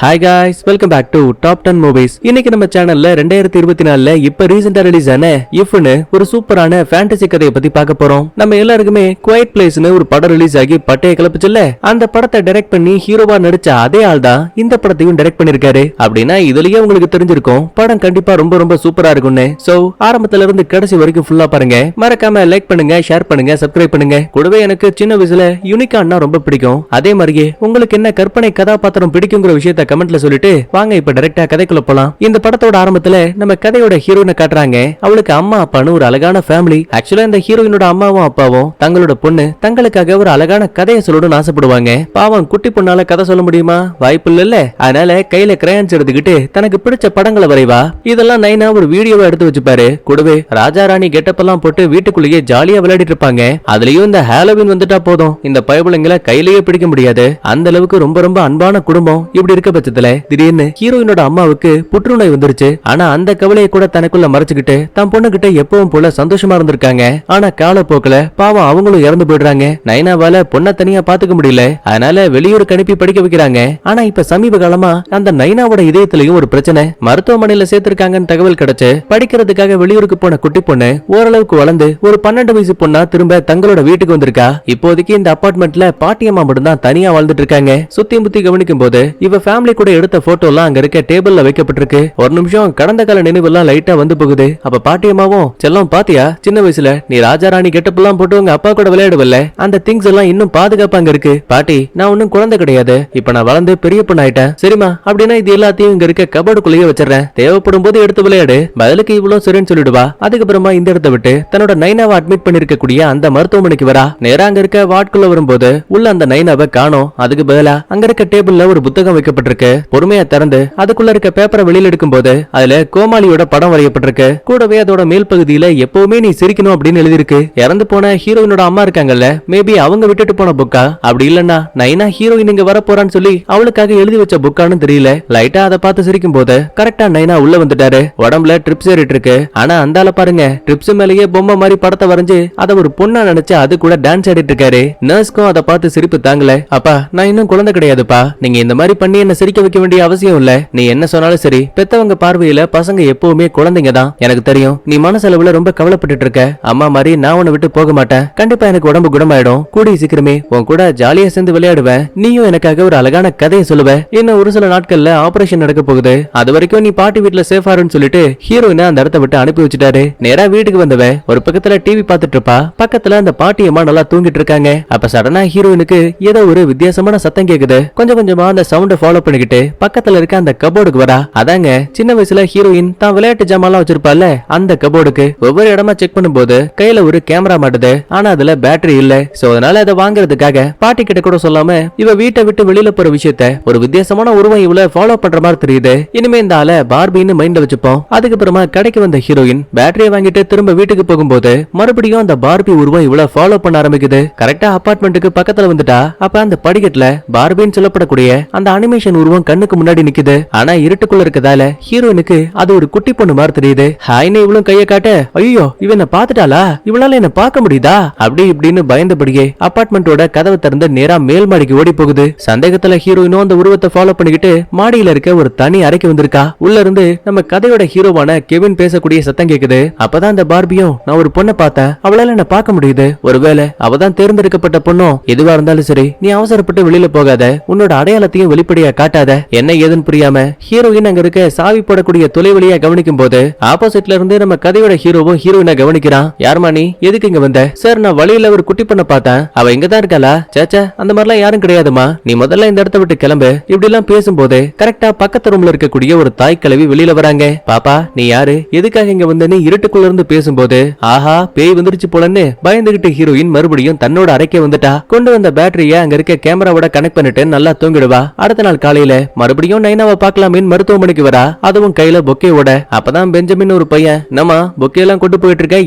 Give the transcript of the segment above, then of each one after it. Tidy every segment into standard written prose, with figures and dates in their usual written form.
Hi guys, welcome back to top 10 movies. இன்னைக்கு நம்ம சேனல்ல 2024ல இப்ப ரீசெண்டா ரிலீஸ் ஆன இஃப்னு ஒரு சூப்பரான ஃபேண்டசி கதையை பத்தி பார்க்க போறோம். நம்ம எல்லாருக்குமே குவைட் பிளேஸ்னு ஒரு படம் ரிலீஸ் ஆகி பட்டைய கிளப்புச்சுல்ல, அந்த படத்தை டைரக்ட் பண்ணி ஹீரோவா நடிச்ச அதே ஆள் தான் இந்த படத்தையும் டைரக்ட் பண்ணிருக்காரு. அப்படின்னா இதுலயே உங்களுக்கு தெரிஞ்சிருக்கும் படம் கண்டிப்பா ரொம்ப ரொம்ப சூப்பரா இருக்கும்னு. சோ ஆரம்பத்துல இருந்து கடைசி வரைக்கும் ஃபுல்லா பாருங்க. மறக்காம லைக் பண்ணுங்க, ஷேர் பண்ணுங்க, சப்ஸ்கிரைப் பண்ணுங்க. கூடவே எனக்கு சின்ன வயசுல யூனிகார்ன்னா ரொம்ப பிடிக்கும். அதே மாதிரியே உங்களுக்கு என்ன கற்பனை கதாபாத்திரம் பிடிக்குங்கிற விஷயத்த கமெண்ட்ல சொல்லிட்டு வாங்க இப்ப டைரக்டா கதைக்குள்ள போலாம். இந்த படத்தோட ஆரம்பத்துல நம்ம கதையோட ஹீரோயினை காட்டுறாங்க. அவளுக்கு அம்மா அப்பான்னு ஒரு அழகான ஃபேமிலி. ஆக்சுவலா இந்த ஹீரோயினோட அம்மாவும் அப்பாவும் தங்களோட பொண்ணு தங்களுக்காக ஒரு அழகான கதையை சொல்லணும்னு ஆசைப்படுவாங்க. பாவம் குட்டி பொண்ணால கதை சொல்ல முடியுமா? வாய்ப்பு இல்ல. அதனால கையில கிரையான்ஸ் எடுத்துக்கிட்டு தனக்கு பிடிச்ச படங்களை வரைவா. இதெல்லாம் நைனா ஒரு வீடியோவை எடுத்து வச்சுப்பாரு. கூடவே ராஜா ராணி கெட்டப் எல்லாம் போட்டு வீட்டுக்குள்ளேயே ஜாலியா விளையாடிட்டு இருப்பாங்க. அதுலயும் இந்த ஹாலோவின் வந்துட்டா போதும், இந்த பயபுலங்களை கையிலேயே பிடிக்க முடியாது. அந்த அளவுக்கு ரொம்ப ரொம்ப அன்பான குடும்பம். இப்படி இருக்க பட்சத்துல திடீர்னு ஹீரோயினோட அம்மாவுக்கு புற்றுநோய் வந்துருச்சு. ஆனா அந்த கவலையை கூட தனக்குள்ள மறைச்சுக்கிட்டு தன் பொண்ணு கிட்ட எப்பவும் போல சந்தோஷமா இருந்திருக்காங்க. ஆனா காலப்போக்குல பாவம் அவங்களும் இறந்து போயிடுறாங்க. நைனாவால பொண்ணை தனியா பாத்துக்க முடியல. அதனால வெளியூருக்கு அனுப்பி படிக்க வைக்கிறாங்க. ஆனா இப்ப சமீப காலமா அந்த நைனாவோட இதயத்திலையும் ஒரு பிரச்சனை. மருத்துவமனையில சேர்த்திருக்காங்கன்னு தகவல் கிடைச்சு படிக்கிறதுக்காக வெளியூருக்கு போன குட்டி பொண்ணு ஓரளவுக்கு வளர்ந்து ஒரு 12 வயசு பொண்ணா திரும்ப தங்களோட வீட்டுக்கு வந்திருக்கா. இப்போதைக்கு இந்த அபார்ட்மெண்ட்ல பாட்டியம்மா மட்டும் தான் தனியா வாழ்ந்துட்டு இருக்காங்க. சுத்தி முத்தி கவனிக்கும் போது இவ ஃபேமிலி கூட எடுத்த போட்டோ எல்லாம் அங்க இருக்க டேபிள்ல வைக்கப்பட்டிருக்கு. ஒரு நிமிஷம் கடந்த கால நினைவு எல்லாம் லைட்டா வந்து போகுது. அப்ப பாட்டியம்மாவும், செல்லம் பாத்தியா, சின்ன வயசுல நீ ராஜா ராணி கெட்டப் எல்லாம் போட்டு உங்க அப்பா கூட விளையாடுவல்ல, அந்த திங்ஸ் எல்லாம் இன்னும் பாதுகாப்பா அங்க இருக்கு. பாட்டி, நான் ஒன்னும் குழந்தை கிடையாது, இப்ப நான் வளர்ந்து பெரிய பொண்ணு ஆயிட்டேன். சரிமா, அப்படின்னா இது எல்லாத்தையும் இங்க இருக்க கபோர்டுக்குள்ளேயே வச்சிடறேன், தேவைப்படும் போது எடுத்து விளையாடு. பதிலுக்கு இவ்வளவு சரின்னு சொல்லிடுவா. அதுக்கப்புறமா இந்த இடத்தை விட்டு தன்னோட நைனாவை அட்மிட் பண்ணிருக்கக்கூடிய அந்த மருத்துவமனைக்கு வரா. நேரா அங்க இருக்க வாட்குள்ள வரும்போது உள்ள அந்த நைனாவை காணோம். அதுக்கு பதிலா அங்க இருக்க டேபிள்ல ஒரு புத்தகம் வைக்கப்பட்டிருக்கு. பொறுமையா திறந்து அதுக்குள்ள இருக்க பேப்பரை வெளியில எடுக்கும் போது அதுல கோமாளியோட படம் வரையப்பட்டிருக்கு. கூடவே அதோட மேல் பகுதியில எப்பவுமே நீ சிரிக்கணும் அப்படின்னு எழுதிருக்கு. இறந்து போன ஹீரோயினோட அம்மா இருக்காங்கல்ல, மேபி அவங்க விட்டுட்டு போன புக்கா, அப்படி இல்லன்னா நைனா ஹீரோயின் இங்க வர போறான்னு சொல்லி அவளுக்காக எழுதி வச்ச புக்கான்னு தெரியல. லைட்டா அதை பார்த்து சிரிக்கும் போது கரெக்டா நைனா உள்ள வந்துட்டாரு. உடம்புல ட்ரிப்ஸ் ஏறிட்டு இருக்கு. ஆனா அந்தால பாருங்க, ட்ரிப்ஸ் மேலேயே பொம்மை மாதிரி படத்தை வரைஞ்சு அதை ஒரு பொண்ணா நினைச்சு அது கூட டான்ஸ் ஆடிட்டு இருக்காரு. நர்ஸ்க்கும் அதை பார்த்து சிரிப்பு தாங்கல. அப்பா, நான் இன்னும் குழந்தை கிடையாதுப்பா, நீங்க இந்த மாதிரி பண்ணி என்ன சிரிக்க வைக்க வேண்டிய அவசியம் இல்ல. நீ என்ன சொன்னாலும் சரி, பெத்தவங்க பார்வையில பசங்க எப்பவுமே குழந்தைங்க தான். எனக்கு தெரியும் நீ மனசளவுல ரொம்ப கவலைப்பட்டு இருக்க. அம்மா மாதிரி நான் உன்னை விட்டு போக மாட்டேன். கண்டிப்பா எனக்கு உடம்பு குணமாயிடும். கூடிய சீக்கிரமே உன் கூட ஜாலியா சேர்ந்து விளையாடுவேன். நீயும் எனக்காக ஒரு அழகான கதையை சொல்லுவ. இன்னும் ஒரு சில நாட்கள்ல ஆபரேஷன் நடக்க போகுது. அது வரைக்கும் நீ பாட்டி வீட்டுல சேஃபாருன்னு சொல்லிட்டு ஹீரோயினை அந்த இடத்த விட்டு அனுப்பி வச்சுட்டாரு. நேரா வீட்டுக்கு வந்தவ ஒரு பக்கத்துல டிவி பாத்துட்டு இருப்பா. பக்கத்துல அந்த பாட்டியம்மா நல்லா தூங்கிட்டு இருக்காங்க. அப்ப சடனா ஹீரோயினுக்கு ஏதோ ஒரு வித்தியாசமான சத்தம் கேக்குது. கொஞ்சம் கொஞ்சமா அந்த சவுண்ட ஃபாலோ பண்ணிக்கிட்டு பக்கத்துல இருக்க அந்த கபோர்டுக்கு வரா. அதாங்க சின்ன வயசுல ஹீரோயின் தான் விளையாட்டு ஜாமான்லாம் வச்சிருப்பால, அந்த கபோர்டுக்கு ஒவ்வொரு இடமா செக் பண்ணும்போது கையில ஒரு கேமரா மாட்டுது. ஆனா அதுல பேட்டரி இல்ல. சோ அதனால அதை வாங்குறதுக்காக பாட்டி கிட்ட கூட சொல்லாம இவ வீட்டை விட்டு வெளியில போற விஷயத்த ஒரு வித்தியாசமான உருவம் இவள ஃபாலோ பண்ற மாதிரி தெரியுது. இனிமே இந்த ஆள பார்பின்னு மைண்ட்ல வச்சுப்போம். அதுக்கப்புறமா கடைக்கு வந்த ஹீரோயின் பேட்டரியை வாங்கிட்டு திரும்ப வீட்டுக்கு போகும்போது மறுபடியும் அந்த பார்பி உருவம் இவள ஃபாலோ பண்ண ஆரம்பிக்குது. கரெக்டா அபார்ட்மெண்ட்டுக்கு பக்கத்துல வந்துட்டா. அப்ப அந்த படிக்கட்டுல பார்பின்னு சொல்லப்படக்கூடிய அந்த அனிமேஷன் உருவம் கண்ணுக்கு முன்னாடி நிக்குது. ஆனா இருட்டுக்குள்ள இருக்கதால ஹீரோயினுக்கு அது ஒரு குட்டி பொண்ணு மாதிரி தெரியுது. ஹாய்னு இவளும் கைய காட்ட, ஐயோ இவனை பாத்துட்டாளா, இவளால என்ன பார்க்க முடியுதா அப்படி இப்படின்னு பயந்தபடியே அபார்ட்மெண்டோட கதவை திறந்து நேரா மேல் மாடிக்கு ஓடி போகுது. சந்தேகத்துல ஹீரோயினும் அந்த உருவத்தை ஃபாலோ பண்ணிக்கிட்டு மாடியில இருக்க ஒரு தனி அறைக்கு வந்திருக்கா. உள்ள இருந்து நம்ம கதையோட ஹீரோவான கெவின் பேசக்கூடிய சத்தம் கேக்குது. அப்பதான் அந்த பார்பியும், நான் ஒரு பொண்ணை பார்த்தேன், அவளால என்ன பார்க்க முடியுது, ஒருவேளை அவதான் தேர்ந்தெடுக்கப்பட்ட பொண்ணும். எதுவா இருந்தாலும் சரி, நீ அவசரப்பட்டு வெளியில போகாத, உன்னோட அடையாளத்தையும் வெளிப்படையா காட்டாத. என்ன ஏதுன்னு புரியாம ஹீரோயின் அங்க இருக்க சாவி போடக்கூடிய தொலைவலியா கவனிக்கும் போது ஆப்போசிட்ல இருந்து நம்ம கதையோட ஹீரோவும் ஹீரோயினை கவனிக்கிறான். யாருமா நீ, எதுக்கு இங்க வந்த? சார், நான் வழியில ஒரு குட்டி பொண்ணை பார்த்தேன், அவ இங்கதான் இருக்காளா? சேச்சா, அந்த மாதிரிலாம் யாரும் கிடையாதுமா, நீ முதல்ல இந்த இடத்த விட்டு கிளம்பு. இப்படி எல்லாம் பேசும்போது கரெக்டா பக்கத்து ரூம்ல இருக்கக்கூடிய ஒரு தாய் கிழவி வெளியில வராங்க. பாப்பா, நீ யாரு, எதுக்காக இங்க வந்தேன்னு இருட்டுக்குள்ள இருந்து பேசும்போது ஆஹா பேய் வந்துருச்சு போலன்னு பயந்துகிட்டு ஹீரோயின் மறுபடியும் தன்னோட அறைக்கே வந்துட்டா. கொண்டு வந்த பேட்டரிய அங்க இருக்க கேமராவோட கனெக்ட் பண்ணிட்டு நல்லா தூங்கிடுவா. அடுத்த நாள் காலையில மறுபடியும் நைனாவை பார்க்கலாமேன்னு மருத்துவமனைக்கு வரா. அதுவும் கையில பொக்கேவோட. அப்பதான் பெஞ்சமின் ஒரு பையன், நம்ம பொக்கே எல்லாம் கொண்டு போயிட்டு இருக்க,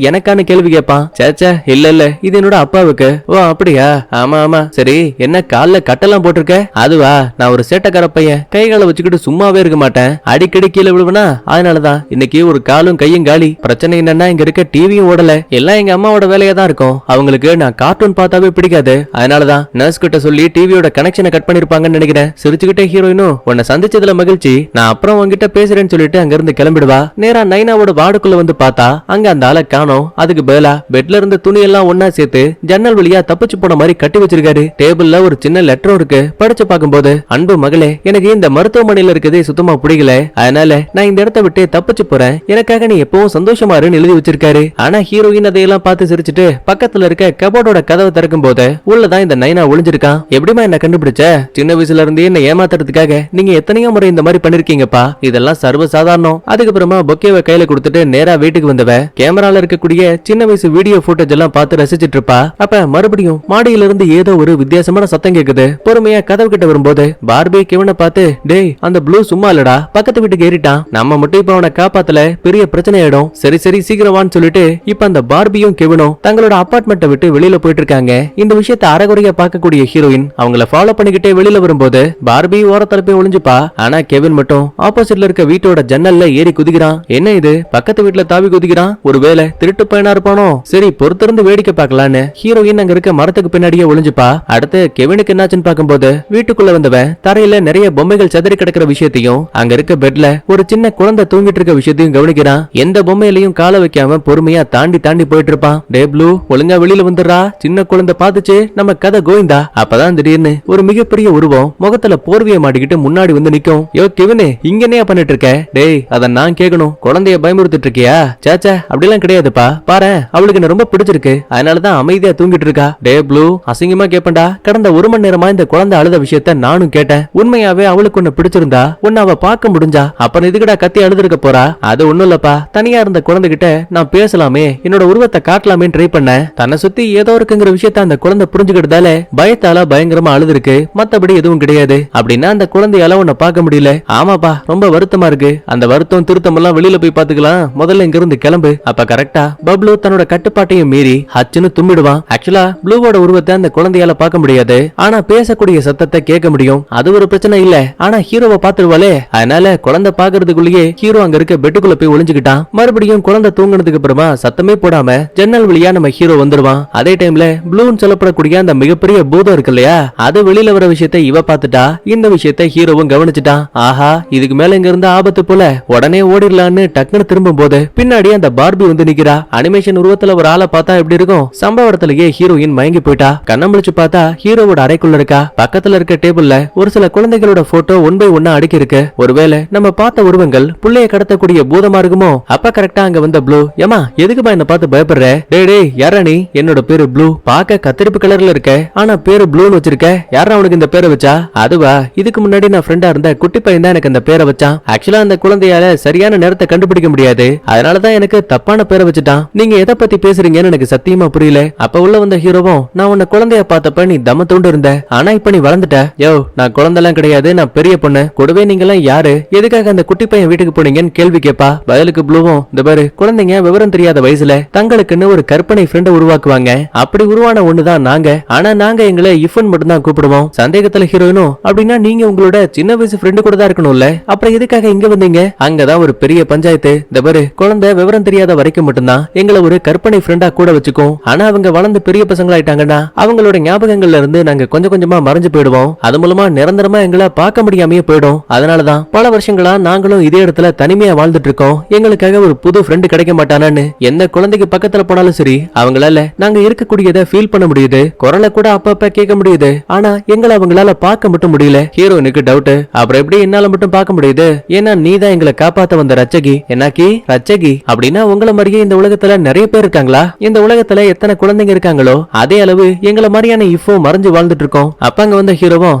எனக்கான கேள்வி கேட்பான். சேச்சா, இல்ல இது என்னோட அப்பாவுக்கு. ஓ அப்படியா, ஆமா ஆமா, சரி என்ன கால்ல கட்டெல்லாம் போட்டிருக்க? அதுவா, நான் ஒரு சேட்டக்கார பையன், கைகளை வச்சுக்கிட்டு சும்மாவே இருக்க மாட்டேன், அடிக்கடி கீழே விழுவனா, அதனாலதான் இன்னைக்கு ஒரு காலும் கையும் காலி. பிரச்சனை என்னன்னா இங்க இருக்க டிவியும் ஓடல, எல்லாம் எங்க அம்மாவோட வேலையா தான் இருக்கும். அவங்களுக்கு நான் கார்ட்டூன் பார்த்தாவே பிடிக்காது. அதனாலதான் நர்ஸ் கிட்ட சொல்லி டிவியோட கனெக்ஷனை கட் பண்ணிருப்பாங்கன்னு நினைக்கிறேன். சிரிச்சுக்கிட்டே ஹீரோயினும் உன்னை சந்திச்சதுல மகிழ்ச்சி, நான் அப்புறம் உன்கிட்ட பேசுறேன்னு சொல்லிட்டு அங்க இருந்து கிளம்பிடுவா. நேரா நைனாவோட வார்டுக்குள்ள வந்து பார்த்தா அங்க அந்த ஆளை காணோம். அதுக்கு பதிலா பெட்ல இருந்த துணி எல்லாம் ஒன்னா சேர்த்து ஜன்னல் வழியா தப்பிச்சு போன மாதிரி கட்டி வச்சிருக்காரு. டேபிள்ல ஒரு சின்ன லெட்டரும் இருக்கு. படிச்சு பார்க்கும்போது, அன்பு மகளே, எனக்கு இந்த மருத்துவமனையில இருக்கிறதே சுத்தமா பிடிக்கல, அதனால நான் இந்த இடத்தை விட்டு தப்பிச்சு போறேன், எனக்காக நீ எப்பவும் சந்தோஷமா இருன்னு எழுதி வச்சிருக்காரு. ஆனா ஹீரோயின் அதையெல்லாம் பார்த்து சிரிச்சுட்டு பக்கத்துல இருக்க கபோர்டோட கதவை திறக்கும் போது உள்ளதான் இந்த நைனா ஒளிஞ்சிருக்கான். எப்படிமா என்ன கண்டுபிடிச்ச? சின்ன வயசுல இருந்து என்ன ஏமாத்துறதுக்காக நீங்க எத்தனையோ முறை இந்த மாதிரி பண்ணிருக்கீங்கப்பா, இதெல்லாம் சர்வ சாதாரணம். அதுக்கப்புறமா பொக்கேவை கையில கொடுத்துட்டு நேரா வீட்டுக்கு வந்தவ கேமரால இருக்கக்கூடிய சின்ன வயசு வீடியோ ஃபுட்டேஜ் எல்லாம் பார்த்து ரசிச்சிட்டு இருப்பா. அப்ப மறுபடியும் மாடியில இருந்து ஏதோ ஒரு வித்தியாசமான சத்தம் கேக்குது. பொறுமையா கதவு கிட்ட வரும்போது பார்பி கெவினை பார்த்து, டேய் அந்த ப்ளூ சும்மா இல்லடா, பக்கத்து வீட்டுக்கு ஏறிட்டான், நம்ம மட்டும் இப்ப அவனை காப்பாத்தல பெரிய பிரச்சனை ஆயிடும், சரி சரி சீக்கிரம் வான்னு சொல்லிட்டு இப்ப அந்த பார்பியும் கெவினும் தங்களோட அபார்ட்மெண்ட்டை விட்டு வெளியில போயிட்டு இருக்காங்க. இந்த விஷயத்தை அரைகுறையா பார்க்கக்கூடிய ஹீரோயின் அவங்கள ஃபாலோ பண்ணிக்கிட்டே வெளியில வரும்போது பார்பி ஓரத்துல போய் ஒளிஞ்சுப்பா. ஆனா கெவின் மட்டும் ஆப்போசிட்ல இருக்க வீட்டோட ஜன்னல்ல ஏறி குதிக்கிறான். என்ன இது, பக்கத்து வீட்டுல தாவி குதிக்கிறான், ஒருவேளை திருட்டு பையனா இருப்பானோ? சரி பொறுத்திருந்து வேடிக்கை பார்க்கலான்னு ஹீரோயின் அங்க இருக்க மரத்துக்கு பின்னாடியே ஒளிஞ்சுப்பா. அடுத்து கெவினுக்கு என்னாச்சுன்னு பார்க்கும்போது வீட்டுக்குள்ள வந்தவன் தரையில நிறைய பொம்மைகள் சதறி கிடக்கிற விஷயத்தையும் அங்க இருக்க பெட்ல ஒரு சின்ன குழந்தை தூங்கிட்டு இருக்க விஷயத்தையும் கவனிக்கிறான். எந்த பொம்மையிலையும் கால வைக்காம பொறுமையா தாண்டி தாண்டி போயிட்டு இருப்பான். டே ப்ளூ, ஒழுங்கா வெளியில வந்துடுறா, சின்ன குழந்தை பாத்துச்சு, நம்ம கதை கோவிந்தா. அப்பதான் திடீர்னு ஒரு மிகப்பெரிய உருவம் முகத்துல போர்வைய மாட்டிக்கிட்டு முன்னாடி வந்து நிக்கும். யோ கெவினே, இங்க என்ன பண்ணிட்டு இருக்க? டேய் அத நான் கேட்கணும், குழந்தைய பயமுறுத்திட்டு இருக்கியா? சேச்சா அப்படிலாம் கிடையாதுப்பா, பாரு அவளுக்கு என்ன ரொம்ப பிடிச்சிருக்கு, அதனாலதான் அமைதியா தூங்கிட்டு இருக்கா. டே ப்ளூ, அசிங்கமா கேப்பண்டா, கடந்த 1 மணி நேரமா இந்த குழந்தை அழுத விஷயத்த நானும் கேட்டேன். உண்மையாவே அவளுக்கு உன்னை பிடிச்சிருந்தா உன்னை அவ பார்க்க முடிஞ்சா அப்புறம் இதுக்கடா கத்தி அழுதுருக்க போறா? அது ஒண்ணும் இல்லப்பா, தனியா இருந்த குழந்தைகிட்ட நான் பேசலாமே, என்னோட உருவத்தை காட்டலாமே ட்ரை பண்ணேன். தன்னை சுத்தி ஏதோ இருக்குங்கிற விஷயத்த அந்த குழந்தை புரிஞ்சுக்கிட்டதால பயத்தால பயங்கரமா அழுதுருக்கு, மத்தபடி எதுவும் கிடையாது. அப்படின்னா அந்த குழந்தையால உன்னை பார்க்க முடியல? ஆமாப்பா, ரொம்ப வருத்தமா இருக்கு. அந்த வருத்தம் திருத்தம் எல்லாம் வெளியில போய் பாத்துக்கலாம், முதல்ல இங்க இருந்து கிளம்பு. அப்ப கரெக்டா பப்ளு தன்னோட கட்டுப்பாட்டையும் மீறி ஹச்சுன்னு தும்மிடுவான். ஆக்சுவலா ப்ளூவோட உருவத்தை அந்த குழந்தையால பார்க்க முடியாது, ஆனா பேசக்கூடிய சத்தத்தை கேட்க முடியும். அது ஒரு பிரச்சனை இல்ல, ஆனா ஹீரோவை பாத்துருவாளே, அதனால குழந்தை பாக்குறதுக்குள்ளேயே ஹீரோ அங்க இருக்க பெட்டுக்குள்ள போய் ஒளிஞ்சுக்கிட்டான். மறுபடியும் குழந்தை தூங்கினதுக்கு அப்புறமா சத்தமே போடாம ஜன்னல் வழியா நம்ம ஹீரோ வந்துருவான். அதே டைம்ல ப்ளூன்னு சொல்லப்படக்கூடிய அந்த மிகப்பெரிய பூதம் இருக்கு இல்லையா, அது வெளியில வர விஷயத்தை இவ பாத்துட்டா. இந்த விஷயத்தை ஹீரோவும் கவனிச்சுட்டான். ஆஹா, இதுக்கு மேல இங்க இருந்த ஆபத்து போல, உடனே ஓடிடலான்னு டக்குன்னு திரும்பும் போது பின்னாடி அந்த பார்பி வந்து நிக்கிறா. அனிமேஷன் உருவத்துல ஒரு ஆளை பார்த்தா எப்படி இருக்கும்? சம்பவ இடத்துலயே ஹீரோயின் மயங்கி போயிட்டா. கண்ணம் முடிச்சு பார்த்தா ஹீரோவோட அறைக்குள்ள இருக்கா. பக்கத்துல இருக்க டேபிள்ல ஒரு சில குழந்தைகளோட போட்டோ 1 by 1 அடுக்கி இருக்கு. ஒருவேளை நம்ம பார்த்த உருவங்கள் புள்ளைய கடத்தக்கூடிய பூதமா இருக்குமோ? அப்ப கரெக்டா அங்க வந்த ப்ளூ, ஏமா எதுக்குமா என்ன பார்த்து பயப்படுற? டேய் டேய், யாரா நீ? என்னோட பேரு ப்ளூ, பாக்க கத்திரிப்பு கலர்ல இருக்க, ஆனா பேரு ப்ளூன்னு வச்சிருக்க, யாரா உனக்கு இந்த பேரை வச்சா? அதுவா, இதுக்கு முன்னாடி நான் ஃப்ரெண்டா இருந்த குட்டி பையன் தான் எனக்கு அந்த பேரை வச்சான். ஆக்சுவலா அந்த குழந்தையால சரியான நேரத்தை கண்டுபிடிக்க முடியாது, அதனாலதான் எனக்கு தப்பான பேரை வச்சுட்டான். நீங்க எதை பத்தி பேசுறீங்கன்னு எனக்கு சத்தியமா புரியல. அப்ப உள்ள வந்த ஹீரோவும், நான் உன்னை குழந்தைய பார்த்தப்ப நீ தம்ம தோண்டு இருந்த, ஆனா இப்ப நீ வளர்ந்துட்ட. யோ, நான் குழந்தைலாம் கிடையாது, நான் பெரிய பொண்ணு. கூடவே நீங்க எல்லாம் யாரு, எதுக்காக அந்த குட்டி பையன் வீட்டுக்கு போனீங்கன்னு கேள்வி கேப்பா. பதிலுக்கு ப்ளூவும், இந்த பாரு, குழந்தைங்க விவரம் தெரியாத வயசுல தங்களுக்குன்னு ஒரு கற்பனை ஃப்ரெண்டை உருவாக்குவாங்க, அப்படி உருவான ஒண்ணுதான் நாங்க, ஆனா நாங்க எங்களை இஃபன் மட்டும் தான் கூப்பிடுவோம். சந்தேகத்துல ஹீரோயினும், அப்படின்னா நீங்க உங்களோட சின்ன வயசு ஃப்ரெண்டு கூட தான் இருக்கணும்ல, அப்புறம் எதுக்காக இங்க வந்தீங்க? அங்கதான் ஒரு பெரிய பஞ்சாயத்து. இந்த பாரு, குழந்தை விவரம் தெரியாத வரைக்கும் மட்டும்தான் எங்களை ஒரு கற்பனை ஃப்ரெண்டா கூட வச்சுக்கோம், ஆனா அவங்க வளர்ந்து பெரிய பசங்களாயிட்டாங்கன்னா அவங்களோட ஞாபகங்கள்ல இருந்து நாங்க கொஞ்சம் கொஞ்சமா மறைஞ்சு போயிடுவோம், அது மூலமா நிரந்தரமா எங்களை பார்க்க முடியாமயே போயிடும். அதனாலதான் பல வருஷங்களா நாங்களும் இதே இடத்துல தனிமையா வாழ்ந்துட்டு இருக்கோம், எங்களுக்காக ஒரு புது ஃப்ரெண்டு கிடைக்க மாட்டானான்னு. எந்த குழந்தைக்கு பக்கத்துல போனாலும் சரி அவங்களால நாங்க இருக்கக்கூடியதை ஃபீல் பண்ண முடியுது, குரலை கூட அப்பப்ப கேட்க முடியுது, ஆனா எங்களை அவங்களால பார்க்க மட்டும் முடியல. ஹீரோனுக்கு டவுட், அப்புறம் எப்படி என்னால மட்டும் பார்க்க முடியுது? ஏன்னா நீ தான் எங்களை காப்பாத்த வந்த ரச்சகி. என்னாக்கி ரச்சகி? அப்படின்னா உங்களை மாதிரியே இந்த உலகத்துல நிறைய பேர் இருக்காங்களா? இந்த உலகத்துல எத்தனை குழந்தைங்க இருக்காங்களோ அதே அளவு எங்களை மாதிரியான இப்போ மறைஞ்சு வாழ்ந்துட்டு இருக்கோம். அப்ப அங்க வந்த ஹீரோவும்,